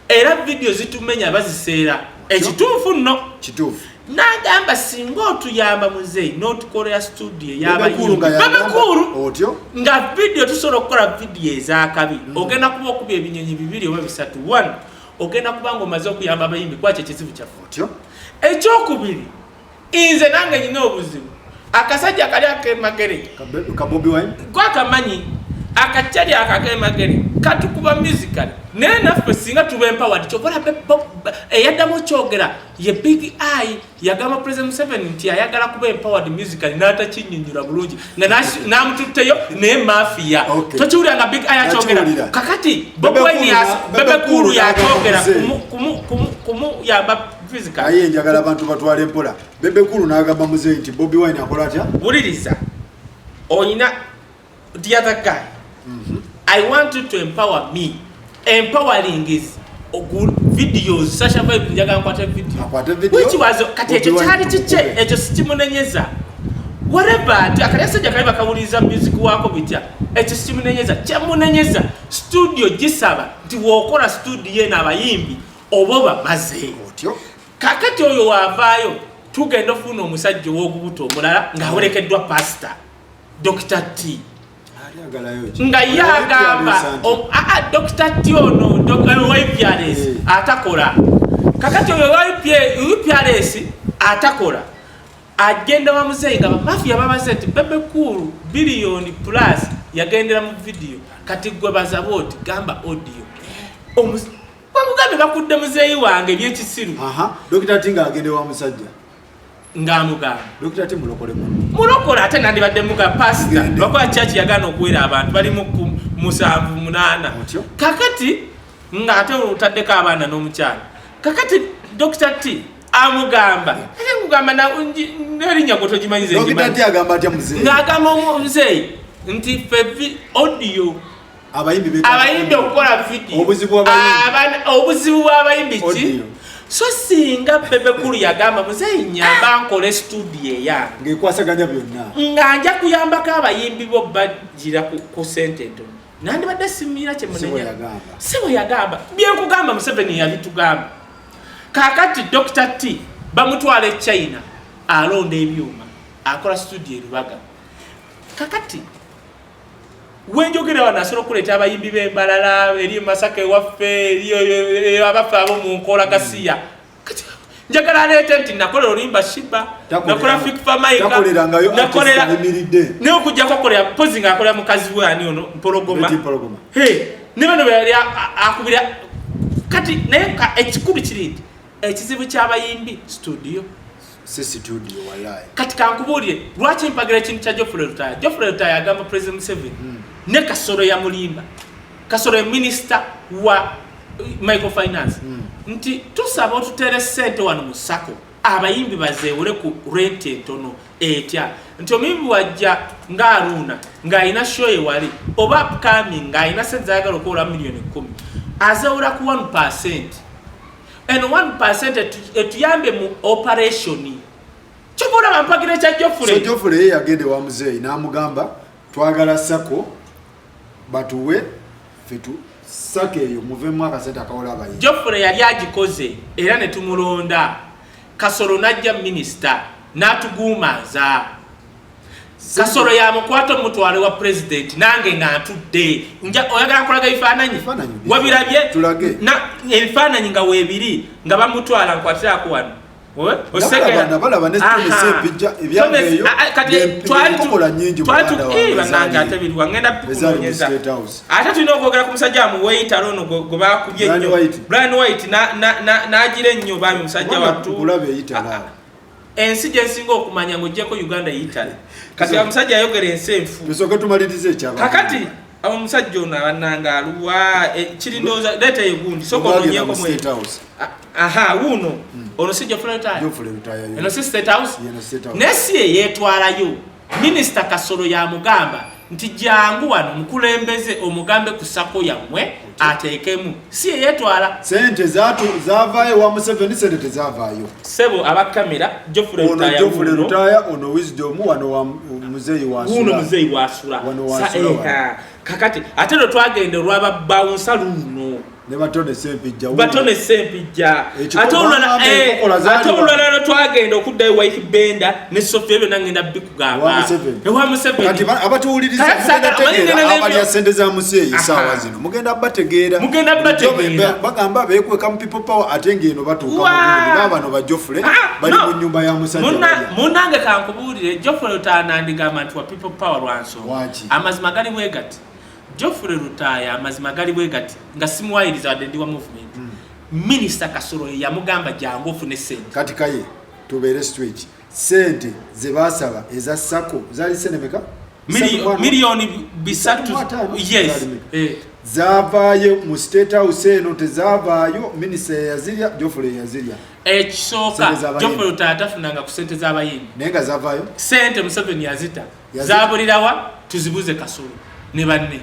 [SPEAKER 2] era video zitumenya baziseera ekituufu nno
[SPEAKER 1] kituufu
[SPEAKER 2] nagamba singa otuyamba muzeyi n'otukolera studio y'abayimbi babakulu
[SPEAKER 1] otyo
[SPEAKER 2] nga video tusobola okukola video ezakabi ogenda kuba okuba ebinyonyi bibiri oba bisatu 1 ogenda kuba nga omaze okuyamba abayimbi kwaki ekizibu kyaffe
[SPEAKER 1] otyo
[SPEAKER 2] ekyokubiri inze nange nyina obuzibu akasajja kali akemagere
[SPEAKER 1] kabobi wine
[SPEAKER 2] gwakamanyi akachali akakemagere katukuba musical naye naffe singa tuba empowered kyokola eyaddamu kyogera ye big eye yagamba President Museveni nti ayagala kuba empowered musical n'atakinnyonnyola bulungi nga n'amututteyo naye mafia tokiwulira nga big eye akyogera kakati Bobi Wine bebekulu yakyogera kumuyamba physical
[SPEAKER 1] aye njagala abantu batwala empola bebekulu n'agamba muzeyi nti Bobi Wine akola atya
[SPEAKER 2] wuliriza oyina the other guy I want you to empower me. Empowering is videos, Sasha Vibe njaga nkwata video. Which was kati ekyo kyali kiche ekyo sikimunenyeza. Whatever akalesa jakali bakawuliza music wako bitya. Ekyo sikimunenyeza. Kyamunenyeza studio gisaba nti wokola studio n'abayimbi oboba maze.
[SPEAKER 1] Otyo.
[SPEAKER 2] Kakati oyo wavaayo tugenda ofuna omusajja w'okubuto omulala ng'awerekeddwa pastor Dr. T. nga yagamba Dr. Tiono YPRS atakola kakati oyo YPRS atakola agenda wa muzeyi nga mafia babaze nti Bebe Cool billion plus yagendera mu video kati gwe bazaboti gamba audio bamugambe bakudde muzeyi wange byekisiru
[SPEAKER 1] Dr. Tinga agende wa musajja
[SPEAKER 2] ngamugamba
[SPEAKER 1] Dr. Tim
[SPEAKER 2] mulokole ate nandibadde muga pastor lwakuba church yagana okuwera abantu bali mu 7-8 kakati nga ate utaddeko abaana n'omukyala kakati Dr. T amugamba nerinnya gwe togimanyize
[SPEAKER 1] Dr. T agamba atya muzeyi
[SPEAKER 2] ng'agamba muzeyi nti fe audio abayimbi okukola video obuzibu bw'abayimbi ki so singa Bebe Cool yagamba muzeyi nyamba nkole studio ya
[SPEAKER 1] ngekwasaganya byonna
[SPEAKER 2] nganja kuyambako abayimbi bo bagira ku sente ntono nandibadde simira kye munenya sibo yagamba byenkugamba Museveni yabitugamba kakati Dr. T bamutwala China alonda ebyuma akola studio Lubaga kakati wenjogera wanasobola okuleeta abayimbi b'embalala eri Masaka ewaffe eri abafe abo mu nkola gasiya njagala aleete nti nakola olimba shiba nakola fikfa maika nakolera ne okujjako akolera pozi ng'akolera mukazi wani ono mpologoma ne bano bali akubira kati naye ekikulu kiri nti ekizibu ky'abayimbi studio kati kankubuulire lwaki mpagira ekintu kya Geoffrey Lutaya agamba President Museveni ne Kasolo ya Mulimba Kasolo ya minister wa microfinance nti tusaba otutere sente wano mu sako abayimbi bazeewule ku rent entono etya nti omuyimbi wajja ng'aruuna ng'alina show ewali oba upcoming ng'alina sente zayagala okuwola million 10 azeewula ku 1% and 1% etuyambe mu operation kyokula bampagira ekya
[SPEAKER 1] Geoffrey yagende wa muzeyi n'amugamba twagala sako batuwe fitu sake eyo muvemu akasente akawola abayimbi
[SPEAKER 2] Geoffrey yali agikoze era ne tumulonda Kasolo najja minister n'atuguumaza Kasolo ya mukwato mutwale wa president nange ng'atudde oyagala nkolaga ebifaananyi wabirabye na ebifaananyi nga weebiri nga bamutwala nkwatiraako wano
[SPEAKER 1] Osegera balaba ne sepijja ebyangeyo
[SPEAKER 2] kati twali bananga atabirwa ngenda kukunyeza ate tulina okwogera ku musajja amuweita lono gwe bakubye nnyo Brian White n'agira ennyo baami musajja wattu ensi gye nsinga okumanya ng'oggyeko Uganda yitale kati omusajja ayogera ensi enfu kakati omusajja ono abananga aluwa kirindooza leeta egundi soka ononyeko mwe wuno ono si Geoffrey Rutaya eno si State House nesi yeetwalayo minisita Kasolo yamugamba nti jangu wano mukulembeze omugambe ku sako yammwe ateekemu si yeetwala
[SPEAKER 1] sente zavaayo wa Museveni sente tezavaayo
[SPEAKER 2] sebo abakamera Geoffrey
[SPEAKER 1] Rutaya ono Wisdom wano wa muzeeyi
[SPEAKER 2] wasula kakati ate ndo twagenda olwaba bouncer luno
[SPEAKER 1] ne batone sempijja
[SPEAKER 2] ate olulala twagenda okuddayo White Benda ne Sophie ebyo nangenda bikugamba ewa Museveni
[SPEAKER 1] kati abatuwuliriza mugenda abali asente za museeyi saawa zino mugenda bategeera bagamba beekweka mu people power ate ng'eno batuuka mu babano ba Geoffrey bali mu nyumba ya musajja
[SPEAKER 2] munnange kankubuulire Geoffrey otaanandigamba nti wa people power lwansonga amazima gali bwegati Geoffrey Rutaya amazima gali bwegati nga simuwayiriza wadde ndi wa movement Minister Kasolo yamugamba jangu ofune sente
[SPEAKER 1] kati kaye tubeere straight sente ze basaba eza sako zali senemeka
[SPEAKER 2] miliyoni bisatu yes
[SPEAKER 1] zavaayo mu State House eno tezavaayo Minister yazirya Geoffrey yazirya
[SPEAKER 2] ekisooka Geoffrey Rutaya atafunanga ku sente z'abayimbi
[SPEAKER 1] naye nga zavaayo
[SPEAKER 2] sente Museveni yazita zabulirawa tuzibuze Kasolo ne banne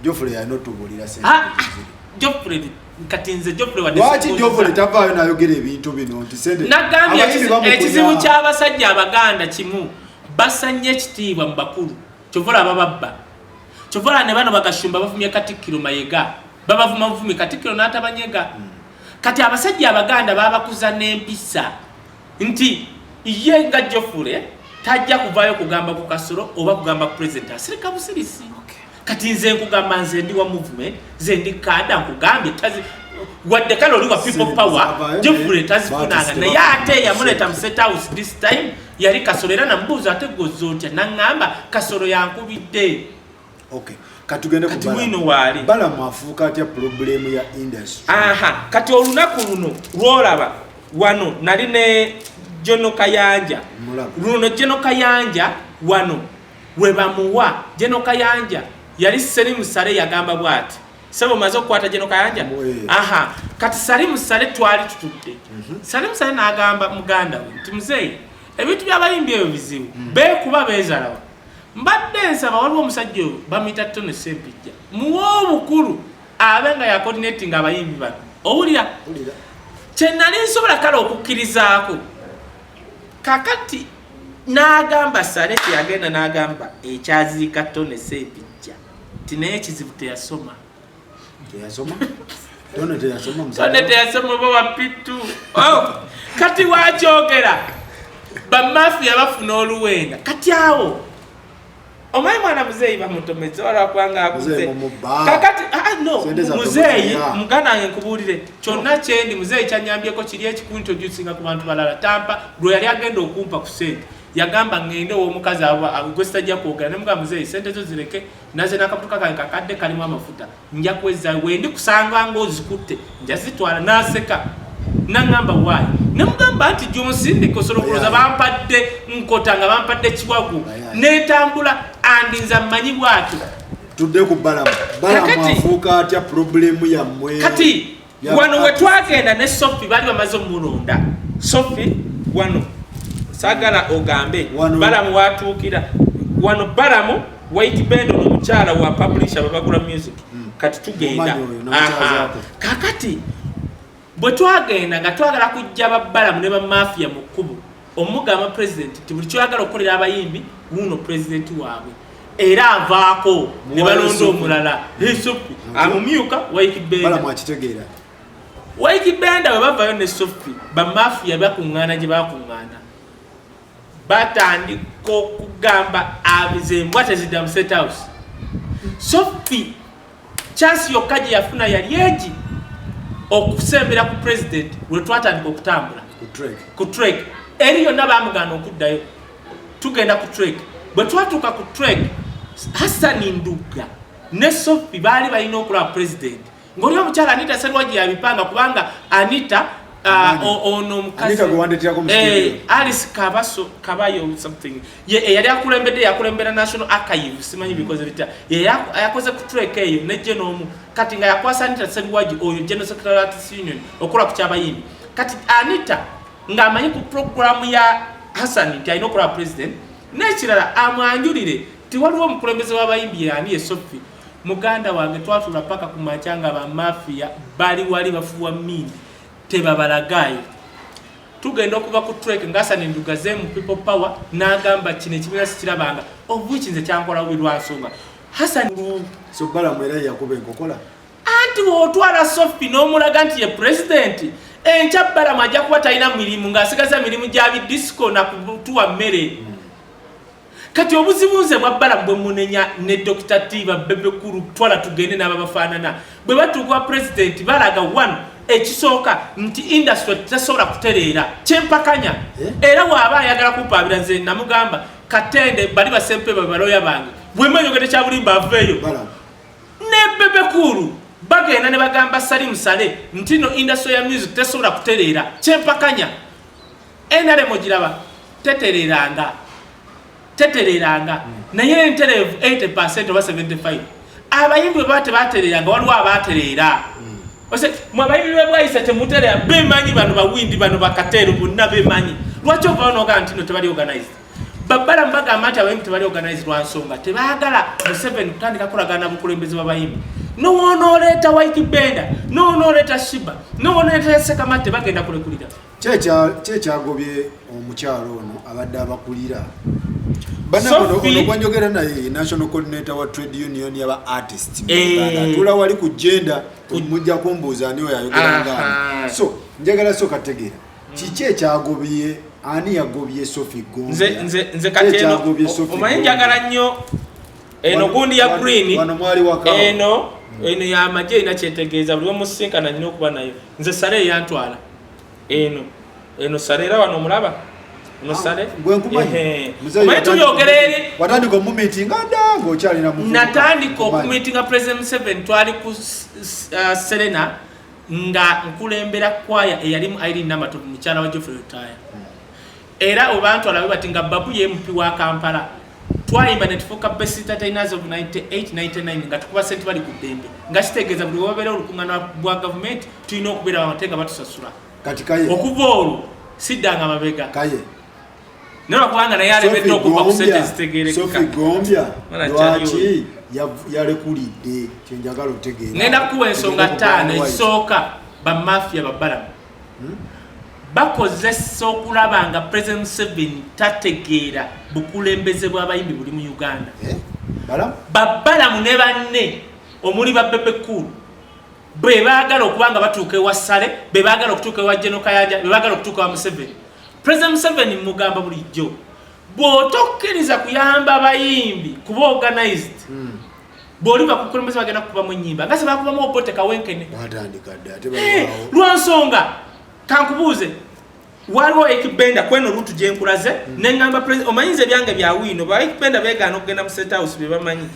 [SPEAKER 1] Geoffrey ya notubulira sente
[SPEAKER 2] Geoffrey katinze Geoffrey
[SPEAKER 1] wadde wachi Geoffrey tavaayo nayogera ebintu bino nti sente
[SPEAKER 2] nagambye ekizibu ky'abasajja Abaganda kimu basanye ekitiibwa mu bakulu kyovola bababba kyovola ne bano bagashumba bavumye Katikkiro Mayega babavuma buvumi Katikkiro n'atabanyega kati abasajja Abaganda babakuza n'empisa nti ye nga Geoffrey tajja kuvaayo kugamba ku Kasolo oba kugamba ku president asirika busirisi kati nze nkugamba nze ndi wa movement nze ndi kada nkugambye wadde kale oli wa people power Geoffrey tazifunanga naye ate yamuleta mu State House this time yali Kasolo era namubuuza ate gozza otya naŋŋamba Kasolo yankubidde
[SPEAKER 1] katugende
[SPEAKER 2] ku
[SPEAKER 1] Balamu afuuka atya problemu ya industry
[SPEAKER 2] kati olunaku luno lwolaba wano nali ne Jono Kayanja luno Jono Kayanja wano webamuwa Jono Kayanja yali Salimu Sale yagamba bwati sabo maze okukwata Jono Kayanja kati Salimu Sale twali tutudde Salimu Sale n'agamba muganda we nti muzeeyi ebintu by'abayimbi ebyo bizibu beekuba beezalawa mbadde nsaba waliwo omusajja oyo bamuyita Tone Sempijja muwe obukulu abe nga yacoordinating abayimbi bano owulira kye nali nsobola kale okukkirizaako kakati n'agamba Sale teyagenda n'agamba ekyaziika Tone Sempijja ti naye ekizibu teyasoma Tone teyasoma oba wapittu kati wakyogera bamafiya bafuna oluwenda kati awo omanyi mwana muzeeyi bamutomeze olwakubanga akuze kakati muzeeyi muganda wange nkubuulire kyonna kyendi muzeeyi kyanyambyeko kiri ekikuntroducinga ku bantu balala Tampa lwe yali agenda okumpa ku sente yagamba ngende ow'omukazi gwe sitajja kwogera ne mugamba muzeeyi sente zo zireke naze n'akamotoka kange kakadde kalimu amafuta nja kweza wendi kusanga ng'ozikutte nja zitwala n'aseka naŋŋamba waayi ne mugamba nti gyonsindika osobola okuloza bampadde nkota nga bampadde kiwagu n'etambula andinza mmanyi bwatyo
[SPEAKER 1] tudde ku Balamu afuuka atya problemu yammwe
[SPEAKER 2] kati wano we twagenda ne Sophie baali bamaze omulonda Sophie wano saagala ogambe Balamu watuukira wano Balamu White Band omukyala wa publisher babagula music kati tugenda kakati bwe twagenda nga twagala kujja Balamu ne bamafiya mu kkubo omugamba president ti buli kyoyagala okukolera abayimbi wuno president waabwe era avaako ne balonda omulala Sophie amumyuka White Band
[SPEAKER 1] Balamu akitegeera
[SPEAKER 2] White Band bwe bavayo ne Sophie bamafiya bakuŋŋaana gye bakuŋŋaana batandika okugamba abizembwa tezidda mu State House Sophie chance yokka gye yafuna yali egi okusembera ku president lwe twatandika okutambula
[SPEAKER 1] ku
[SPEAKER 2] trek eriyo nabamugana okuddayo tugenda ku trek bwe twatuuka ku trek Hassan Nduga ne Sophie bali balina okulaba president ng'oli omukyala Anita Sserwajja yabipanga kubanga Anita ono mukazi Alice Kabayo something yali yakulembera National Archive simanyi because bita yakoze ku trek eyo ne genomu kati nga yakwasa Anita Sserwajja oyo General Secretary Artists Union okola ku kyabayimbi kati Anita nga amanyi ku program ya Hassan nti alina okulaba president n'ekirala amwanjulire tiwaliwo omukulembeze w'abayimbi yani Sophie muganda wange twatula paka ku machanga ba mafia bali wali bafuwa mindi tebabalagayo tugenda okuba ku trek nga Hassan Nduga mu people power n'agamba kino ekibira sikirabanga obukinze kyankola buli lwansonga Hassan
[SPEAKER 1] so bala mwera yakuba enkokola
[SPEAKER 2] anti wotwala Sophie n'omulaga nti ye president enchabbala majja kuba talina mirimu ng'asigaza mirimu gya disco na kutuwa mmere kati obuzibuze bwabbala bwe munenya ne Dr. Tiva Bebekuru twala tugende n'ababafaanana bwe batuuka president balaga one ekisooka nti industry tasobola kutereera kyempakanya era waaba ayagala kupaabira nze namugamba Katende bali basempe babaloya bange bwe manyogere kya bulimba aveeyo ne Bebekuru bagenda ne bagamba Salim Sale nti no industry ya music tasobola kutereera kyempakanya enale mojiraba tetereranga naye enterevu 80% oba 75 abayimbi bate batereranga waliwo abaterera ose mwabayimbi bwayisa temuterera bemanyi bano bawindi bano bakatero bonna bemanyi lwaki ovaano ga ntino tebali organized babala mbaga amati abayimbi tebali organized lwansonga tebaagala Museveni kutandika kulagana bukulembeze b'abayimbi no wonooleta White Benda no wonooleta Shiba no wonooleta Sekamate bagenda kulekulira
[SPEAKER 1] kyekyaagobye omukyalo ono abadde abakulira Banano kwanjogera naye National Coordinator wa Trade Union yaba artists tula wali ku gender mujja kumbuza ani oyayogera ngani so njagala so kategera kiki ekyagobye ani yagobye Sophie Gombe
[SPEAKER 2] nze kateno omanyi njagala nnyo eno gundi ya green eno ya maje ina kyetegeeza buli omusinkana nnyo okuba nayo nze Sale yantwala eno Sale era wano mulaba Musale
[SPEAKER 1] mwetu yogerere watandika mu meeting ngo cyali na mufuka
[SPEAKER 2] natandika ku meeting a President 7 twali ku Serena nga nkulembera kwaya eyalimu Irene Namato mukyala wa Geoffrey Otaya era abantu alabe batinga babu ye MP wa Kampala twayimba netfuka best entertainers of 98-99 nga tukuba sente bali ku dembe nga kitegeeza buli wabera olukungana bwa government tulina okubeera abatenga batusasula
[SPEAKER 1] katika ye
[SPEAKER 2] okuvolo sidanga mabega
[SPEAKER 1] kaye
[SPEAKER 2] nero kwanga na yale beto okupa kusente zitegereka
[SPEAKER 1] Sophie Gombia lwaki yalekulidde kyenjagala otegeera
[SPEAKER 2] ngenda kuwa ensonga ttaano ekisooka ba mafia babalamu bakozesa okulaba nga President 7 tategeera bukulembeze bw'abayimbi buli mu Uganda babalamu ne banne omuli ba Bebekuru bwe baagala okubanga batuuka ewa Sale bwe baagala okutuuka ewa General Kayanja bwe baagala okutuuka wa Museveni President Museveni mugamba bulijjo bw'otokkiriza kuyamba abayimbi kuba organized bw'oli bakukulembeze bagenda kukubamu ennyimba nga se bakubamu Obote Kawenkene lwansonga kankubuuze waliwo ekibenda kweno lutu gyenkulaze neŋŋamba omanyinza ebyange byawino ba ekibenda beegaana okugenda mu State House bye bamanyi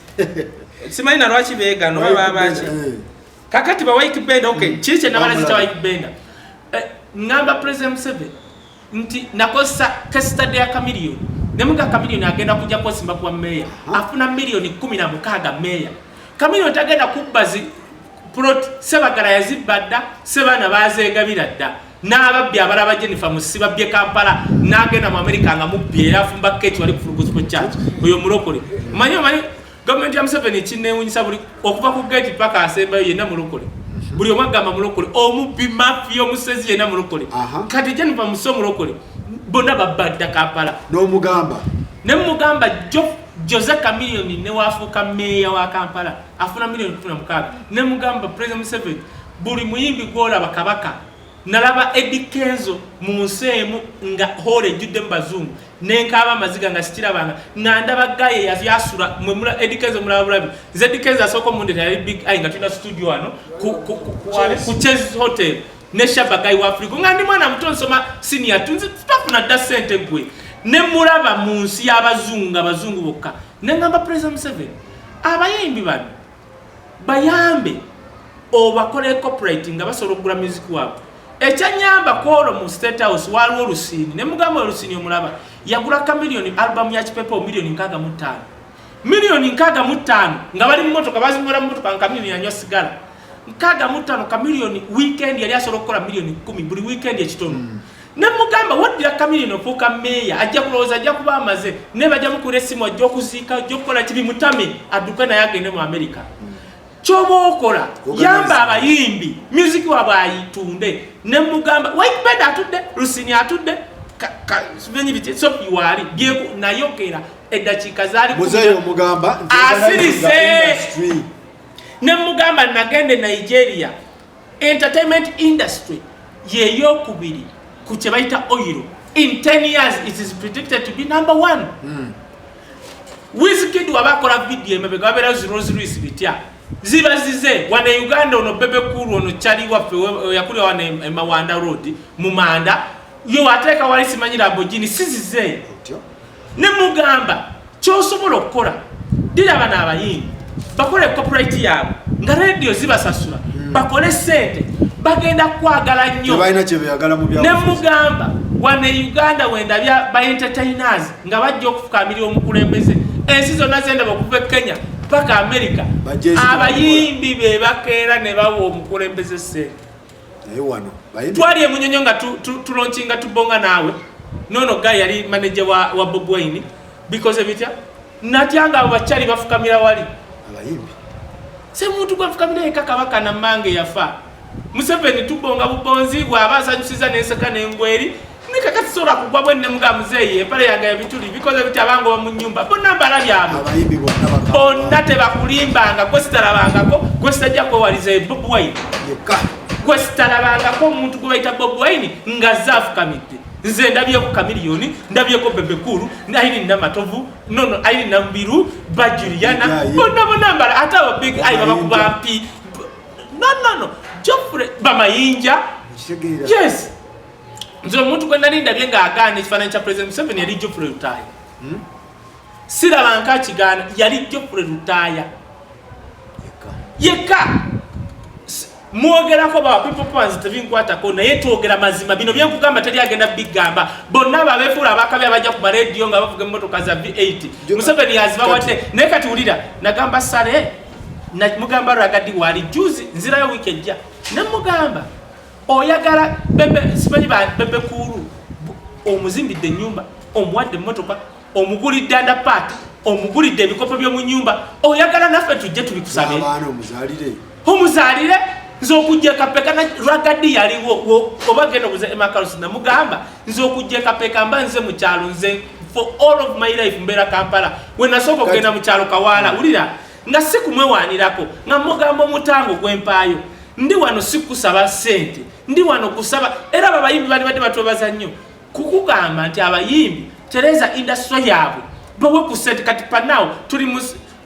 [SPEAKER 2] simanyi na lwaki beegaana oba babaki kakati ba White Benda okay kiki nabala kita White Benda ngamba President Museveni nti nakosa custody ya Chameleone nemuga Chameleone agenda kujja kosimba kwa meya afuna milioni 16 meya Chameleone tagenda kubbazi plot sebagala yazibadda sebana bazeegabira dda n'ababbi abalaba Jennifer Musiba bye Kampala n'agenda mu America nga mubbi era afumba keti wali kufuruguza ku church oyo mulokole manyi government ya Museveni kinewunyisa buli okuva ku gate paka asemba yena mulokole buli omagamba mulokole omubbi mafia omusezi yena mulokole kati Jennifer Musiba mulokole bonna babadda Kampala
[SPEAKER 1] n'omugamba
[SPEAKER 2] nemugamba Jose Chameleone ne wafuka meya wa Kampala afuna milioni 16 nemugamba President Museveni buli muyimbi gwola bakabaka nalaba Eddie Kenzo mu nsemu nga hole judde mbazungu nenkaba maziga nga sikirabanga ngandaba gaye yasura mwemula Eddie Kenzo mulabulabi Eddie Kenzo asoko munde yali big eye nga tuna studio ano ku Chess Hotel ne Shabagai wa Africa ngandi mwana muto nsoma senior tunzi tutafuna da sente gwe ne mulaba mu nsi y'abazungu bokka ne ngamba President Museveni abayimbi bano bayambe obakole corporate nga basobola okugula music wabo ekyanyamba kwolo mu State House waliwo Olusini ne mugamba Olusini omulaba yagula kamiliyoni album ya Kipepe milioni 65 milioni 65 nga bali mu motoka bazimura mu motoka kamiliyoni ya nyosigala 65 kamiliyoni weekend yali asobola okukola milioni 10 buli weekend ekitono ne mugamba wadira kamiliyoni ofuuka meya ajja kulowooza ajja kuba amaze ne bajja mukura essimu ajja okuziika ajja okukola kibi mutame adduka naye agende mu America chobo okola yamba abayimbi music wabwe ayitunde ne mugamba white band atudde Lusini atudde venye biti so piwali byeku nayokera eddakiika zaali
[SPEAKER 1] muzeeyo mugamba
[SPEAKER 2] asirise ne mugamba nagende Nigeria entertainment industry yeyo kubiri ku kye bayita oil in 10 years it is predicted to be number 1 Wizkid wabakola video emabega babera 0 bitya zibazize wana Uganda ono Bebe Cool ono chali waffe yakuli wana Mawanda Road mu Manda yo ateka wali simanyira abojini sizize ne mugamba kyosobola okukola dira bana abayimbi bakole corporate yabo nga radio zibasasula bakole sente bagenda kwagala nnyo
[SPEAKER 1] tebayina kye beyagala mu
[SPEAKER 2] ne mugamba wana Uganda wenda bya ba entertainers nga bajja okufukamira omukulembeze ensi zonna zenda bakuva Kenya paka America abayimbi be bakeera ne bawo omukulembeze sente
[SPEAKER 1] wano
[SPEAKER 2] twali emunyonyo nga tulaunchinga tubonga nawe nono guy yali manager wa Bob Wine because ebitya natyanga abo bachali bafukamira wali
[SPEAKER 1] abayimbi
[SPEAKER 2] se muntu gwafukamira ekakabaka na mange yafa Museveni tubonga bubonzi bwabasanyusiza nenseka n'engweri nikakasora kugwa bwenne mga muzeeye pale yanga ebituli because ebitabango mu nyumba bonna balabyabo
[SPEAKER 1] abayimbi
[SPEAKER 2] bonna tebakulimbanga kwesitalabangako kwesitajjako walize Bob Wine kwesitalabangako omuntu gwe bayita Bob Wine nga zaafukamidde nze ndabyeko kamiliyoni ndabyeko Bebe Cool ayini namatovu nono ayini nambiru Bajuriana bonna mbala ate aba big eye babakubampi no Geoffrey bamayinja yes nze omuntu gwe nali ndabye nga agaana ekifaananyi kya President Museveni yali Geoffrey Lutaya sirabanga kigaana yali Geoffrey Lutaya yeka mwogerako ba people plans tebinkwatako naye twogera mazima bino byenkugamba teri agenda bigamba bonna ababefuula abakabi abajja ku maradio nga bavuga emmotoka za V8 Museveni yazibawadde naye kati wulira nagamba sale na mugamba ragadi wali juzi nzirayo weekend ja na mugamba oyagala simanyi ba Bebe Cool omuzimbidde ennyumba omuwadde emmotoka omugulidde underpart omugulidde ebikopo by'omu nyumba oyagala naffe tujje tubikusabe omuzaalire nze okujja kapeka na ragadi yaliwo obagenda okuza emakalusi na mugamba nze okujja kapeka mba nze mu kyalo nze for all of my life mbeera Kampala we nasooka okugenda mu kyalo Kawaala wulira nga si kumwewaanirako nga mugamba omutango gw'empaayo ndi wano si kusaba sente ndi wano kusaba era abayimbi bali badde batwebaza nnyo kukugamba nti abayimbi tereza industry yaabwe bawe ku sente kati panawo tuli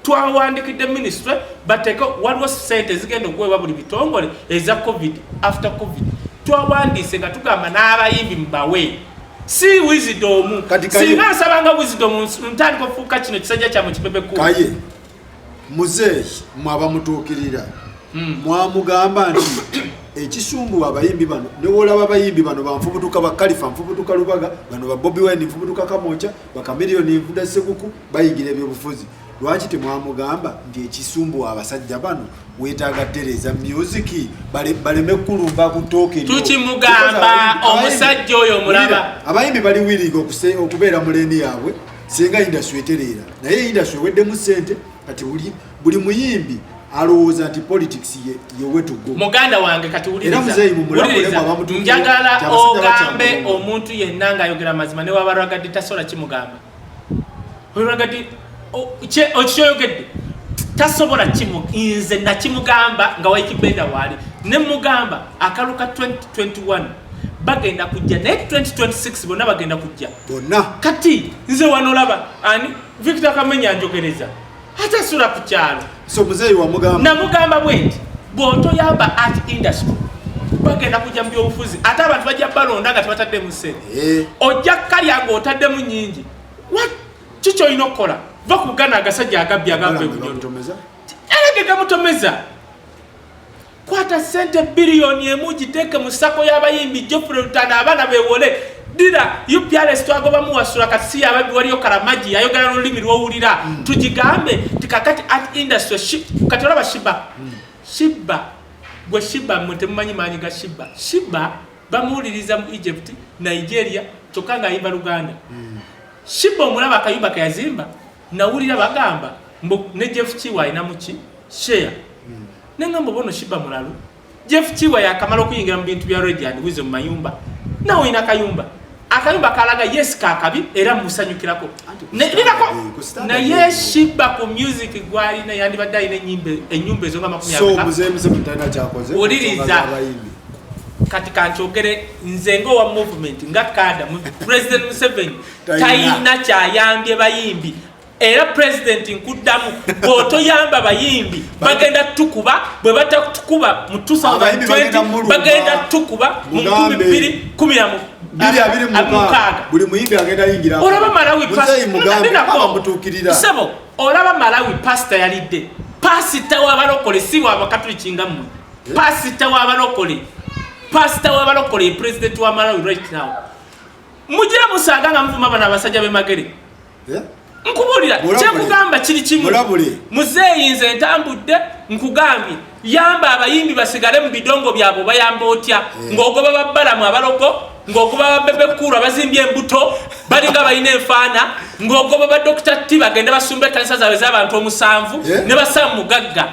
[SPEAKER 2] twawandikidde ministry bateko waliwo sente zigenda okuweebwa buli bitongole eza covid after covid twawandiise nga tugamba n'abayimbi mbawe si wisdom singa nsabanga wisdom ntandika okufuuka kino kisajja kya mu Bebe Cool
[SPEAKER 1] kaye muzeeyi mwaba mutuukirira mwamugamba nti ekisumbu abayimbi bano ne wolaba abayimbi bano banfubutuka ba Khalifa nfubutuka Lubaga bano ba Bobi Wine nfubutuka Kamocha bakamiliyoni nfuda Sekuku bayigira ebyobufuzi lwaki temwamugamba nti ekisumbu abasajja bano weetaaga tereza music baleme kulumba kutoke
[SPEAKER 2] tukimugamba omusajja oyo mulaba
[SPEAKER 1] abayimbi bali willing okubeera muleni yaabwe singa industry etereera naye industry weddemu sente kati buli muyimbi alowooza nti politics ye wetugo
[SPEAKER 2] muganda wange kati wuliriza njagala ogambe omuntu yenna ng'ayogera mazima ne waba Ragadi tasobola kimugamba Ragadi okyoyogedde tasobola nze nakimugamba nga Waikibenda waali ne mugamba akaluka 2021 bagenda kujja naye 2026 bonna bagenda kujja
[SPEAKER 1] bonna
[SPEAKER 2] kati nze wano olaba ani Victor Kamenya njogereza hata sura ku kyalo
[SPEAKER 1] so muzeeyi wamugamba
[SPEAKER 2] namugamba bwenti bw'otoyamba art industry bagenda kujja mu byobufuzi ate abantu bajja balonda nga tebatadde mu ssente ojja kalya ng'otadde mu nnyingi kiki olina okukola va kugana agasajja agabbi agava ebunyonyi erege gamutomeza kwata ssente biliyoni emu giteeke mu ssako y'abayimbi Geoffrey Rutana abaana beewole dira UPRS twagoba muwasula kati si ababbi waliyo Karamagi ayogera n'olulimi lw'owulira tugigambe tikakati art industry kati olaba Shiba gwe Shiba mwe temumanyi maanyi ga Shiba bamuwuliriza mu Egypt Nigeria kyokka ng'ayimba Luganda Shiba omulaba akayumba ke yazimba nawulira bagamba ne Jeff Chiwa ayina muki share nengamba bono Shiba mulalu Jeff Chiwa yakamala okuyingira mu bintu bya radio and wisdom mayumba nawe ina akayumba kalaga yes kakabi era musanyukirako naye Shiba ku music gwali na yandi badai enyumba ezo nga 10
[SPEAKER 1] so muzee mutana kyakoze
[SPEAKER 2] uliriza kati kanchogere nzengo wa movement nga kada President Museveni taina kyayambye bayimbi era president nkuddamu boto yamba bayimbi bagenda tukuba bwe batatukuba mu 2020 bagenda tukuba mu 2010
[SPEAKER 1] buli muyimbi agenda yingira
[SPEAKER 2] olaba Malawi pastor olaba Malawi pastor yalidde pastor w'abalokole si w'abakatoliki nga mmwe pastor w'abalokole president wa Malawi right now mujira musanga nga mvuma bana abasajja b'emagere nkubulira kyekugamba kiri kimu muzeeyi nze ntambudde nkugambye yamba abayimbi basigale mu bidongo byabo bayamba otya ng'ogoba babbalamu abaloko ng'ogoba babebekulu abazimbye embuto balinga balina enfaana ng'ogoba ba Dr. T bagenda basumba ekkanisa zaabwe z'abantu 7 ne basaba mugagga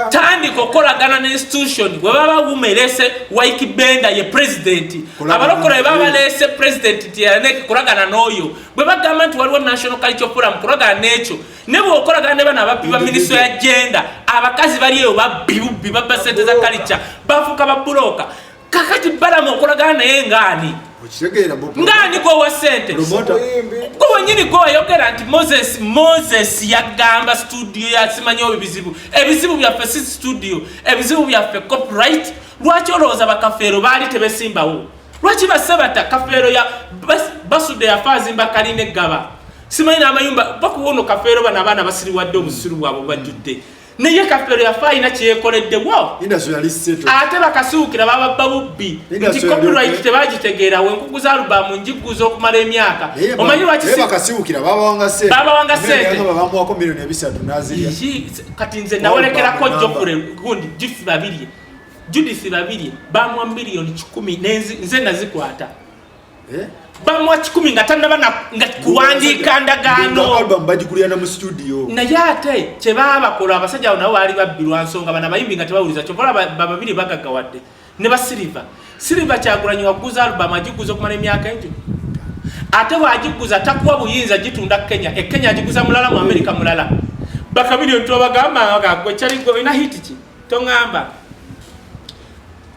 [SPEAKER 2] tandika okolagana ne institution bwe baba bumerese Waikibenda ye president abalokole baba lese president tiyanek kulagana n'oyo bwe bagamba nti waliwo national culture forum kulagana n'ekyo ne bwe okolagana ne bana ababbi ba ministry ya gender abakazi bali eyo babbi babba sente za culture bafuka babuloka kakati balamu okolagana naye ngani gwe wa sente gwe nyini gwe yogera nti Moses yagamba studio yasimanyo ebizibu byaffe si studio ebizibu byaffe copyright lwaki olowooza bakafeero baali tebesimbawo lwaki basabata kafeero ya basude yafazimba kaline gaba simanyi n'amayumba bakuwono kafeero bana abaana basiriwadde obusiru bwabwe bajjudde naye kafeero yafa ina kyekoleddewo ate bakasuukira bababba bubbi nti copyright tebagitegeera wenkugu za alubamu njiguza okumala emyaka omanyi lwaki
[SPEAKER 1] babawanga sente
[SPEAKER 2] kati nze nawolekerako Geoffrey gundi Judith babiri bamwa miliyoni 10 nze nazikwata bamwa 10 nga tannaba nga kuwandiika ndagaano
[SPEAKER 1] album bagikulira mu studio
[SPEAKER 2] naye ate kye baabakola abasajja nabo baali babbirwa nsonga bana bayimbi nga tebawuliza kyokola babiri bagaggawadde ne ba Silver Kyagulanyi waguza album agiguza okumala emyaka egyo ate bwagiguza takuwa buyinza gitunda Kenya Kenya agiguza mulala mu America mulala bakamiliyoni tobagamba gwe kyaligo ina hit ki tongamba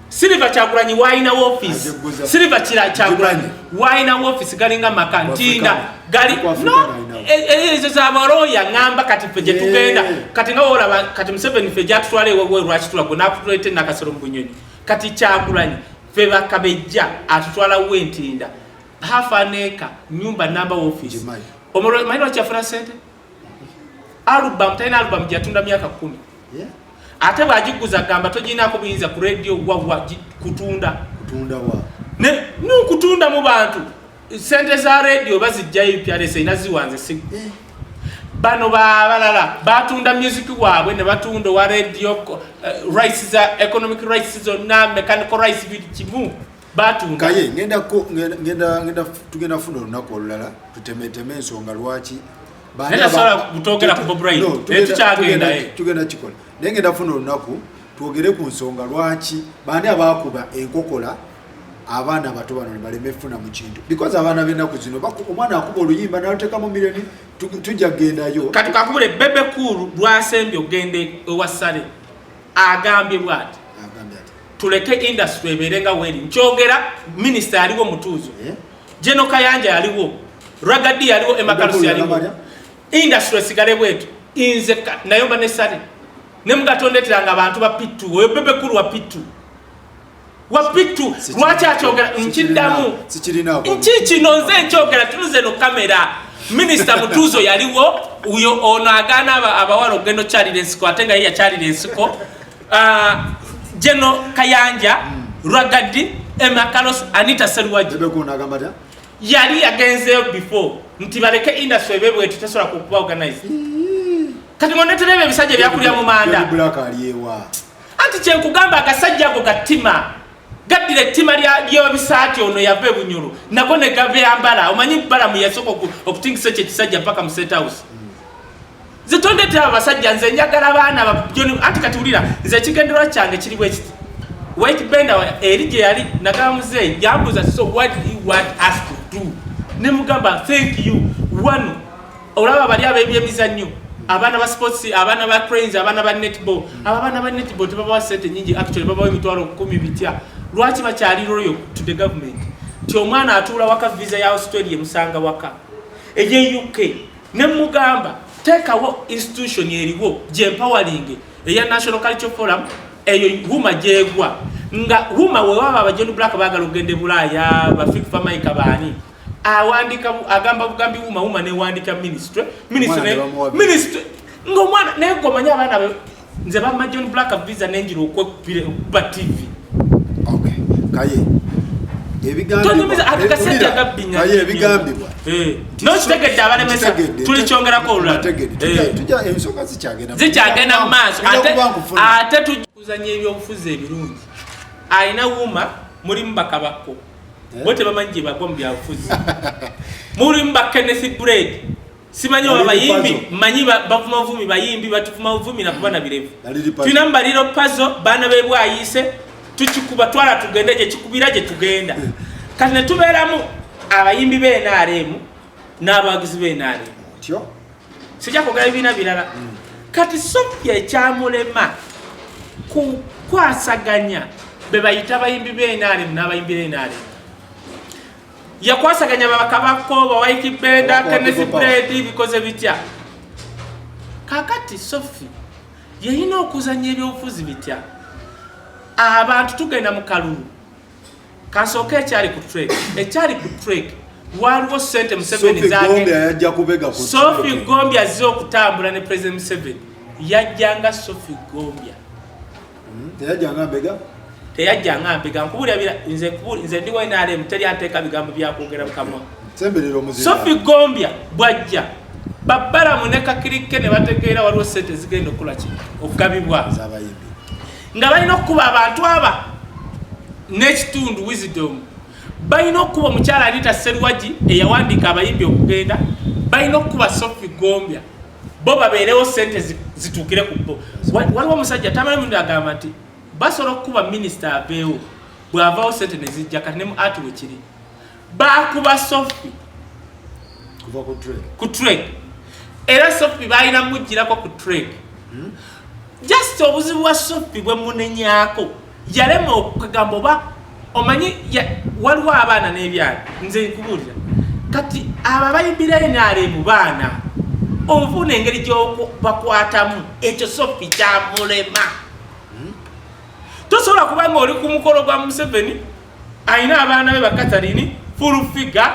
[SPEAKER 2] Silver Kyagulanyi waina office Silver Kyagulanyi waina office galinga makantinda gali no ezo za baroya ngamba kati peje tugenda kati ngawola kati Museveni fe jatwale wewe rwachitula gona kutulete nakasoro mbunyonyi kati Kyagulanyi fe bakabejja atutwala wentinda half an acre nyumba number office omoro maino cha France album taina album jatunda miaka 10 ate bagiguza gamba togina ko buyinza ku radio wa kutunda
[SPEAKER 1] wa
[SPEAKER 2] ne kutunda mu bantu sente za radio bazijja UPRS inaziwanze si bano balala batunda music wabwe ne batunda wa radio rights za economic rights zonna mechanical rights bikimu batunda
[SPEAKER 1] kaye ngenda tugenda funo lunako olulala tutemeteme ensonga lwaki
[SPEAKER 2] nenda sala kutogera ku Bob Ryan etukyagenda
[SPEAKER 1] tugenda kikola nengenda funo lunaku twogere ku nsonga lwaki bani abakuba enkokola abaana bato bano ne balemefuna mu kintu because abaana b'ennaku zino omwana akuba oluyimba n'aluteka mu miliyoni tujja kugendayo
[SPEAKER 2] kati kakubule bebe kulu lwasembye ogende ewasale agambye bwati tuleke industry eberenga weri nkyogera minister aliwo mutuzo Jeno Kayanja aliwo Ragadi aliwo Emakalusi aliwo industry sigale bwetu inze nayomba nesale nemugatondetera nga abantu ba pitu we bebe kulu wa pitu wapitu lwaki akyogera nkiddamu nkikino nze nkyogera tunuze no kamera minisita Mutuzo yaliwo uyo ono agaana abawala okugenda okyalira ensiko ate nga ye yakyalira ensiko Jeno Kayanja Rwagadi Emma Carlos Anita Serwaji yali yagenzeyo before nti baleke industry ebebwe tutasobola kukuba organize kati ngoneterebe ebisajja byakulya mu manda anti kyenkugamba agasajja ago gatima gaddira ettima ly'ebisaati ono yava Bunyoro nago ne gave yambala omanyi Balamu yasooka okutingisa ekyo ekisajja paka mu State House zitondete abasajja nze njagala abaana anti kati wulira nze ekigendererwa kyange kiri bwe kiti White Bender eri gye yali nagamba muzeeyi yambuuza so what do you want us to do ne mugamba thank you one olaba bali abebyemizannyo abaana ba sports abaana ba cranes abaana ba netball abaana ba netball tebabawa sente nyingi actually babawa emitwalo 10 bitya lwaki bakyali loyo to the government ti omwana atuula waka visa ya Australia musanga waka eye UK ne mugamba tekawo institution eriwo je empowering eya National Cultural Forum eyo huma jegwa nga huma wewaba abajenu black bagala ogende Bulaya bafik famaika bani awandika agamba bugambi huma ne wandika ministry ngomwana nego manya abana nze ba majenu black visa nenjiro okwepire ba TV
[SPEAKER 1] okay kaye ebigambibwa
[SPEAKER 2] nokitegedde abalemesa tulikyongera ko olulala
[SPEAKER 1] tujja ensonga
[SPEAKER 2] zikyagenda mu maaso ate tujuzanya ebyobufuzi ebirungi ayina wuma mulimu bakabako bote bamanyi gye bagwa mu byabufuzi mulimu ba Kenneth Bread simanyi abayimbi manyi bavuma buvumi bayimbi batuvuma buvumi nakubana birevu tulina mbaliro pazo baana bebwayise tukikuba twala tugende gye kikubira gye tugenda kati ne tubeeramu abayimbi b'NRM n'abawagizi b'NRM
[SPEAKER 1] tyo
[SPEAKER 2] sijja kwogera ebibiina birala kati Sophia ekyamulema kukwasaganya be bayita abayimbi b'NRM n'abayimbi b'NRM yakwasaganya babakabako ba White Bender Kenneth Bread bikoze bitya kakati Sophia yeyina okuzanya ebyobufuzi bitya abantu tugenda mu kalulu kasooka ekyali ku track waliwo sente Museveni zage Sophie Gombia azze okutambula ne President Museveni yajjanga Sophie Gombia teyajjanga mbega nkubulira nze ndiwo NRM teri anteeka bigambo byakwogera mukamwa Sophie Gombia bwajja Balamu ne Kakirike ne bategeera waliwo sente zigenda okukola ki okugabibwa nga balina okuba abantu aba n'ekitundu wisdom balina okuba omukyala Anita Serwaji eyawandika abayimbi okugenda balina okuba Sophie Gombia bo babeerewo sente zituukire ku bo waliwo omusajja tamanyi mundu agamba nti basobola okuba minisita abeewo bw'avaawo sente ne zijja kati ne mu ati wekiri baakuba Sophie
[SPEAKER 1] kuva
[SPEAKER 2] ku track era Sophie balina mujjirako ku track just obuzibu bwa Sophie bwe munenyaako yalema okugamba oba omanyi waliwo abaana n'ebyalo nze nkubulira kati ababayimbira NRM baana onfuna engeri gy'obakwatamu ekyo Sophie kyamulema tosobola kubanga oli ku mukolo gwa Museveni ayina abaana be bakatarini full figure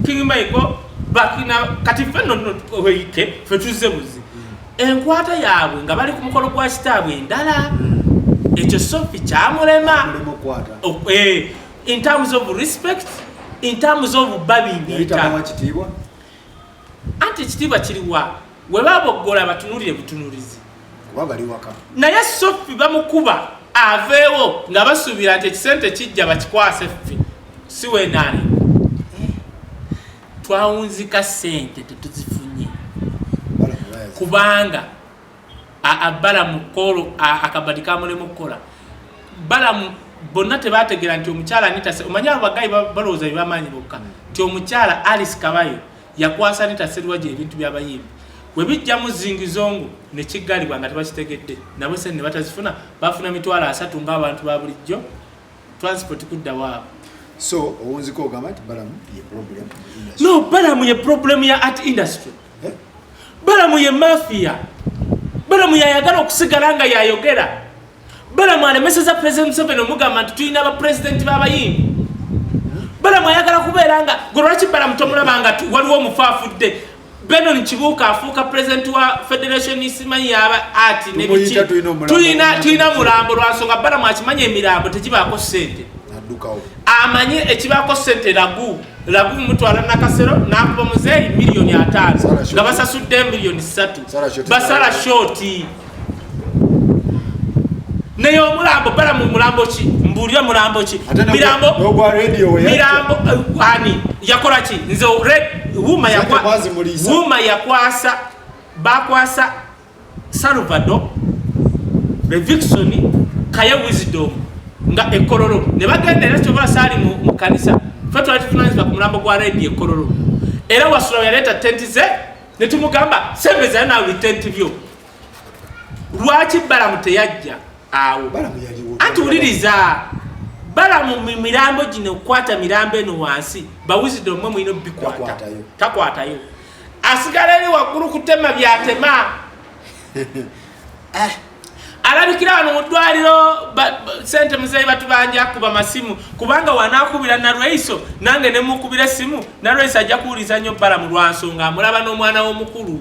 [SPEAKER 2] King Michael bakina kati fenno oike fetuze buzi enkwata yaabwe nga bali ku mukolo gwa kitaabwe endala ekyo Sophie kyamulema in terms of respect in terms of babingita anti ekitiibwa kiriwa we baboggola batunulire butunulizi
[SPEAKER 1] kuba bali waka
[SPEAKER 2] naye Sophie bamukuba aveewo nga basuubira nti ekisente kijja bakikwase ffe si weenaale twawunzika sente tetuzifunye kubanga Balamu kolo akabadi kamulemu kukola Balamu bonna tebategeera nti omukyala Anita omanyi abagayi balowooza byebamanyi bokka nti omukyala Alice Kabayo yakwasa Anita Serwaji ebintu by'abayimbi we bijja mu zingizongo ne kiggalibwa nga tebakitegedde nabo sente ne batazifuna bafuna mitwalo 3 ng'abantu ba bulijjo transport kudda waabo
[SPEAKER 1] so owunziko ogamba nti Balamu ye problem
[SPEAKER 2] no Balamu ye problem ya art industry Balamu ye mafia Balamu yayagala okusigala nga yayogera Balamu alemeseza President Museveni omugamba nti tulina abapresidenti b'abayimbi. Balamu ayagala kubeera nga gwe lwaki Balamu tomulabanga waliwo omufafudde Benon Kibuuka afuuka president wa Federation isimanyi yaba ati nebiki tulina mulambo lwansonga Balamu akimanya emirambo tegibaako ssente amanye ekibaako ssente lagu mutwala nakasero nakuba muzeeyi $5,000,000 nga basasudde $3,000,000 basala shoti naye omulambo Balamu mulambo ki mbulya mulambo ki mirambo ani yakola ki nze wuma yakwasa bakwasa Salvador Revixon Kaya Wisdom nga ekololo ne bagenda era kyobola saali mu kanisa fe twali tufunanyizibwa ku mulambo gwa radio ekololo era wasula yaleeta tenti ze ne tumugamba sembeza naawe tenti byo lwaki Balamu teyajja awo anti uliriza Balamu mirambo gino kwata mirambo eno wansi ba Wisdom mwe mwino bikwata takwatayo asigala eri waggulu kutema byatema alabikira wano mu ddwaliro sente muzeeyi batubanja kuba masimu kubanga wanaakubira Nalweiso nange ne mukubira simu Nalweiso ajja kuwuliza nnyo Balamu lwansonga amulaba n'omwana w'omukulu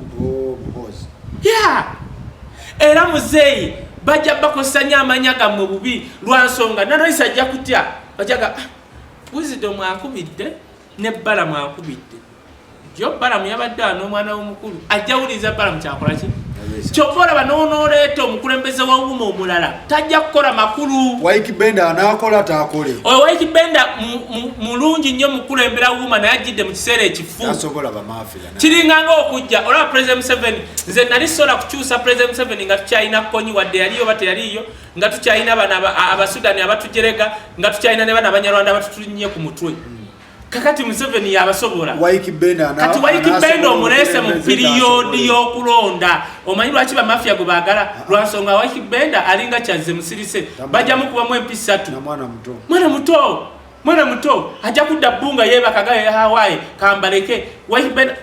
[SPEAKER 2] era muzeeyi bajja bakozesa amanya gammwe bubi lwansonga Nalweiso ajja kutya bajaga Wisdom akubidde ne Balamu akubidde jo Balamu yabadde n'omwana w'omukulu ajja wuliza Balamu kyakola ki chokola banonoleeta omukulembeze wa wuma omulala tajja kukola makulu
[SPEAKER 1] Waikibenda anaakola taakole
[SPEAKER 2] Waikibenda mulungi nnyo mukulembera wuma naye ajjidde mu kiseera ekifu
[SPEAKER 1] asobola bamafia
[SPEAKER 2] kiringanga okujja olwa President Museveni nze nali sola kukyusa President Museveni nga tukyalina konyi wadde yaliyo bate yaliyo nga tukyalina bana abasudani abatujerega nga tukyalina ne bana abanyarwanda abatutulinye ku mutwe kakati Museveni yabasobola kati Waikibenda omulese mu piriyodi y'okulonda omanyi lwaki bamafia gwe baagala lwansonga Waikibenda alinga kyazze musirise bajja mukubamu MP 3 mwana muto ajja kudda bbunga yeebakagaye Hawaii kambaleke Waikibenda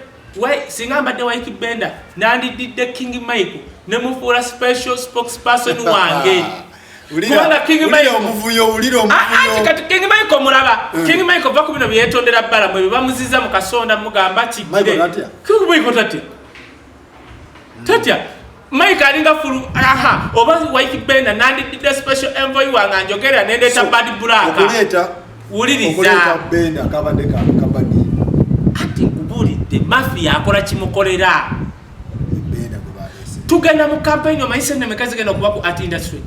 [SPEAKER 2] singa mbadde Waikibenda nandididde King Michael ne mufuula special spokesperson wange kubanga King Michael
[SPEAKER 1] omuvuyo
[SPEAKER 2] kati King Michael mulaba King Michael va ku bino byetondera Balamu ebyo bamuziza mu kasonda mugamba kigire King Michael tatya Mike alinga fulu oba Waikibenda nandidde special envoy wange njogera nendeeta bad bulaka uliriza
[SPEAKER 1] Benda kabadde kabadi
[SPEAKER 2] ati kubulidde mafia akola kimukolera
[SPEAKER 1] Benda kubalese
[SPEAKER 2] tugenda mu campaign omayise ne mekazi genda kuba ku art industry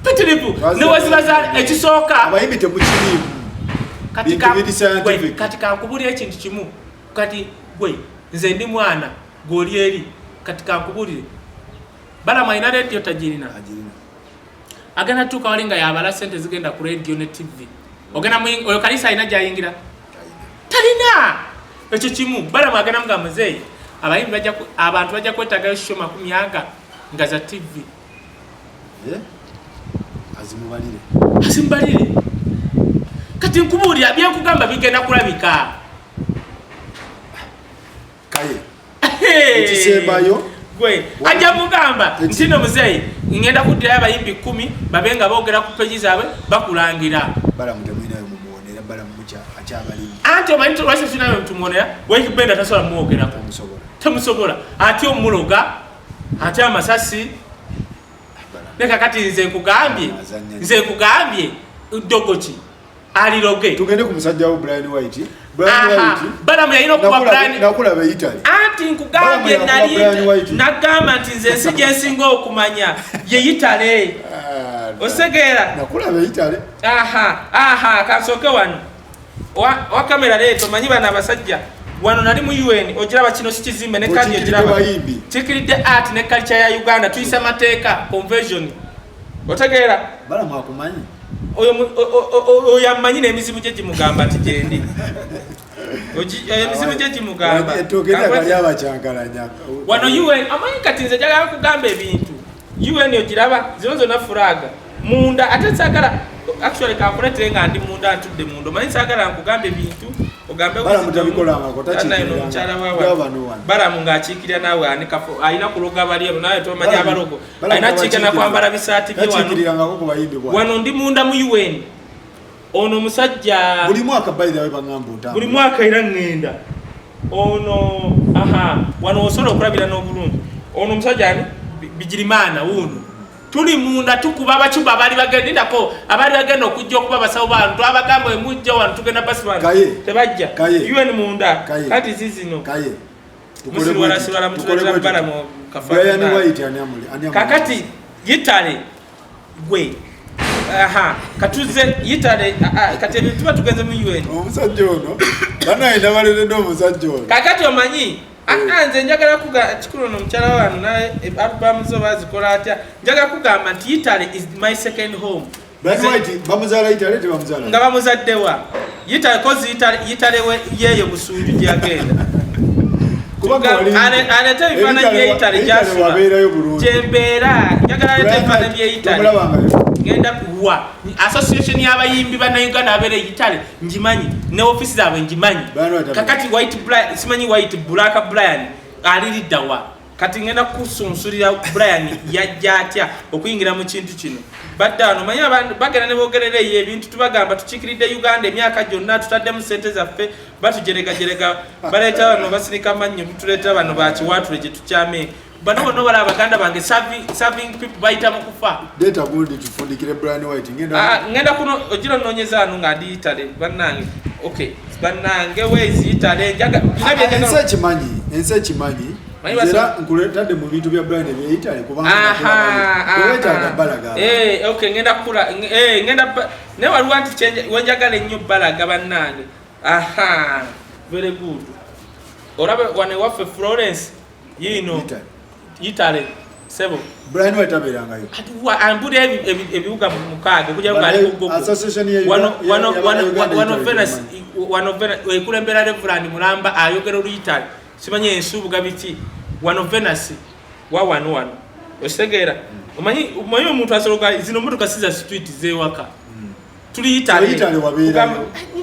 [SPEAKER 2] Petilipu ne wazibaza ekisooka
[SPEAKER 1] abayimbi temukirimu
[SPEAKER 2] katika nkubulira ekintu kimu kati gwe nze ndi mwana gwoli eri katika nkubulire Balamu alina radio tajirina agenda tuuka walinga yabala sente zigenda ku radio ne TV ogenda oyo kanisa alina gyayingira talina ekyo kimu Balamu agenda mugamba muzeeyi abayimbi abantu bajja kwetagayo show 10 nga za TV azimbalire kati nkubulira byenkugamba bigenda kulabika
[SPEAKER 1] kaye ekisembayo
[SPEAKER 2] gwe ajja mugamba ntino muzeeyi ngenda kuddirayo abayimbi 10 babenga boogera ku peji zaabwe bakulangira
[SPEAKER 1] Balamu temwinayo mumuwonera Balamu mucha akyabalimi
[SPEAKER 2] anti omanyi lwaki tunayo tumuwonera Waikibenda tasobola muwogerako temusobola ati omuloga ati amasasi neka kati nze nkugambye dogoki aliroge
[SPEAKER 1] tugende ku musajja wa Brian White
[SPEAKER 2] Balamu yalina okuba Brian
[SPEAKER 1] nakulaba Italy
[SPEAKER 2] anti nkugambye nagamba nti nze ensi gye nsinga okumanya ye Italy osegeera
[SPEAKER 1] nakulaba Italy
[SPEAKER 2] kansooke wano wa kamera leeto manyi bana abasajja wano nali mu UN ogiraba kino sikizimbe ne kandi ogiraba kikiridde art ne culture ya Uganda tuyisa mateeka conversion otegeera
[SPEAKER 1] Balamu akumanyi
[SPEAKER 2] oyo amanyi n'emizimu gye gimugamba nti gyendi emizimu gye gimugamba wano UN amanyi kati nze njagala kugamba ebintu UN ogiraba zino zonna furaga munda ate sagala actually kakuletere nga ndi munda ntudde munda manyi sagala nkugamba ebintu ogambe
[SPEAKER 1] bala mutabikola ngako
[SPEAKER 2] tachikirira mchala wawa bala mungachikirira nawe anikafo aina kuloga baliyo naye tomanyi abalogo aina chikana kwambala bisati bye
[SPEAKER 1] tachikirira ngako ko bayimbe kwa
[SPEAKER 2] wano ndi munda mu UN ono musajja
[SPEAKER 1] buli mwaka bayira we bangambo ta
[SPEAKER 2] buli mwaka ira ngenda ono wano osolo okulabira n'obulungi ono musajja ani Bigirimana wuno tuli munda tukuba abacuba abali bagendako abali bagenda okujja okuba basawo bantu abagambo emujja wantu tugenda basi bantu tebajja UN munda kati zizino tukole wala siwala mutuleta bala mu kafana kakati yitale gwe katuze yitale kati tuba tugenze mu UN
[SPEAKER 1] omusajja ono bana ina balere ndo omusajja ono
[SPEAKER 2] kakati omanyi nze njagala kuga kikulu no mchala wano naye album zo bazikola atya njagala kugamba nti Italy is my second home.
[SPEAKER 1] Brian White bamuzala Italy te bamuzala
[SPEAKER 2] nga bamuzaddewa Italy kozi Italy we yeyo busunju gyagenda kubanga ane te bifana bye Italy jasula jembera njagala te bifana bye Italy ngenda kuwa association y'abayimbi bana Uganda abere Italy njimanyi ne office zawe njimanyi kakati White Brian simanyi White Black Brian aliridawa kati ngenda kusunsulira Brian yajja atya okuyingira mu kintu kino baddano manyi abantu bagenda ne bogerere ebintu tubagamba tukikiridde Uganda emyaka gyonna tutadde mu sente zaffe batujerega baleta bano basinika mannyo tutuleta bano bakiwatule gye tukyame bano bono bala abaganda bange serving people baita mu kufa
[SPEAKER 1] data gundi tufundikire Brian White
[SPEAKER 2] ngenda kuno ojiro nonyeza anu ngadi Italy bannange okay bannange wezi Italy njaga
[SPEAKER 1] ense chimanyi Zera nkuletade mu bintu bya Brian bya Italy kubanga balaga
[SPEAKER 2] okay ngenda kula ngenda ne wali want to change wenjagala nnyo balaga bannange very good orabe wane wafe Florence Italy sebo
[SPEAKER 1] Brian White aberangayo
[SPEAKER 2] atuwa ambude ebibuga mukaga kujja ngali kugogo
[SPEAKER 1] association ye
[SPEAKER 2] one of Venus ekulembera Reverend Mulamba ayogera Italy simanye ensubuga biti one of Venus wa wano osegera umanyi omuntu asoloka zino motoka siza street zewaka tuli Italy
[SPEAKER 1] wabera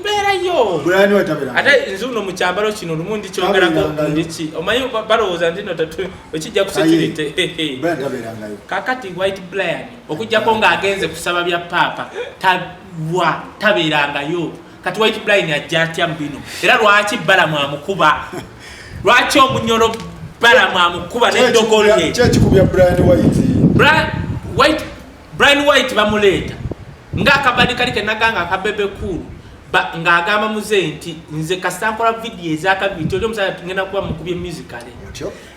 [SPEAKER 2] mbera yo
[SPEAKER 1] Brian White aberangayo
[SPEAKER 2] ate nzuno mu kyambalo kino lumundi kyogera ko ndichi omanyi baloza ndino tatu ekijja ku security
[SPEAKER 1] Brian aberangayo
[SPEAKER 2] kakati White Brian okujja ko nga agenze kusaba bya papa taberangayo kati White Brian ajja atya mbino era lwaki bala mwamukuba lwaki omunyolo bala mwamukuba n'eddogolle
[SPEAKER 1] kyekikubya
[SPEAKER 2] Brian White bamuleta ng'akabadi kali kenaganga akabebe kulu ng'agamba muze nti nze kasankola video ezakabiti oli omusala tugenda kuba mukubye musicale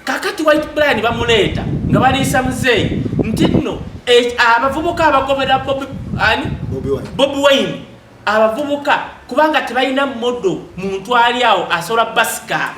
[SPEAKER 2] kakati White Brian bamuleta nga baliisa muze nti nno abavubuka abagobera Bobi Wine abavubuka kubanga tebalina modo muntu ali awo asola basika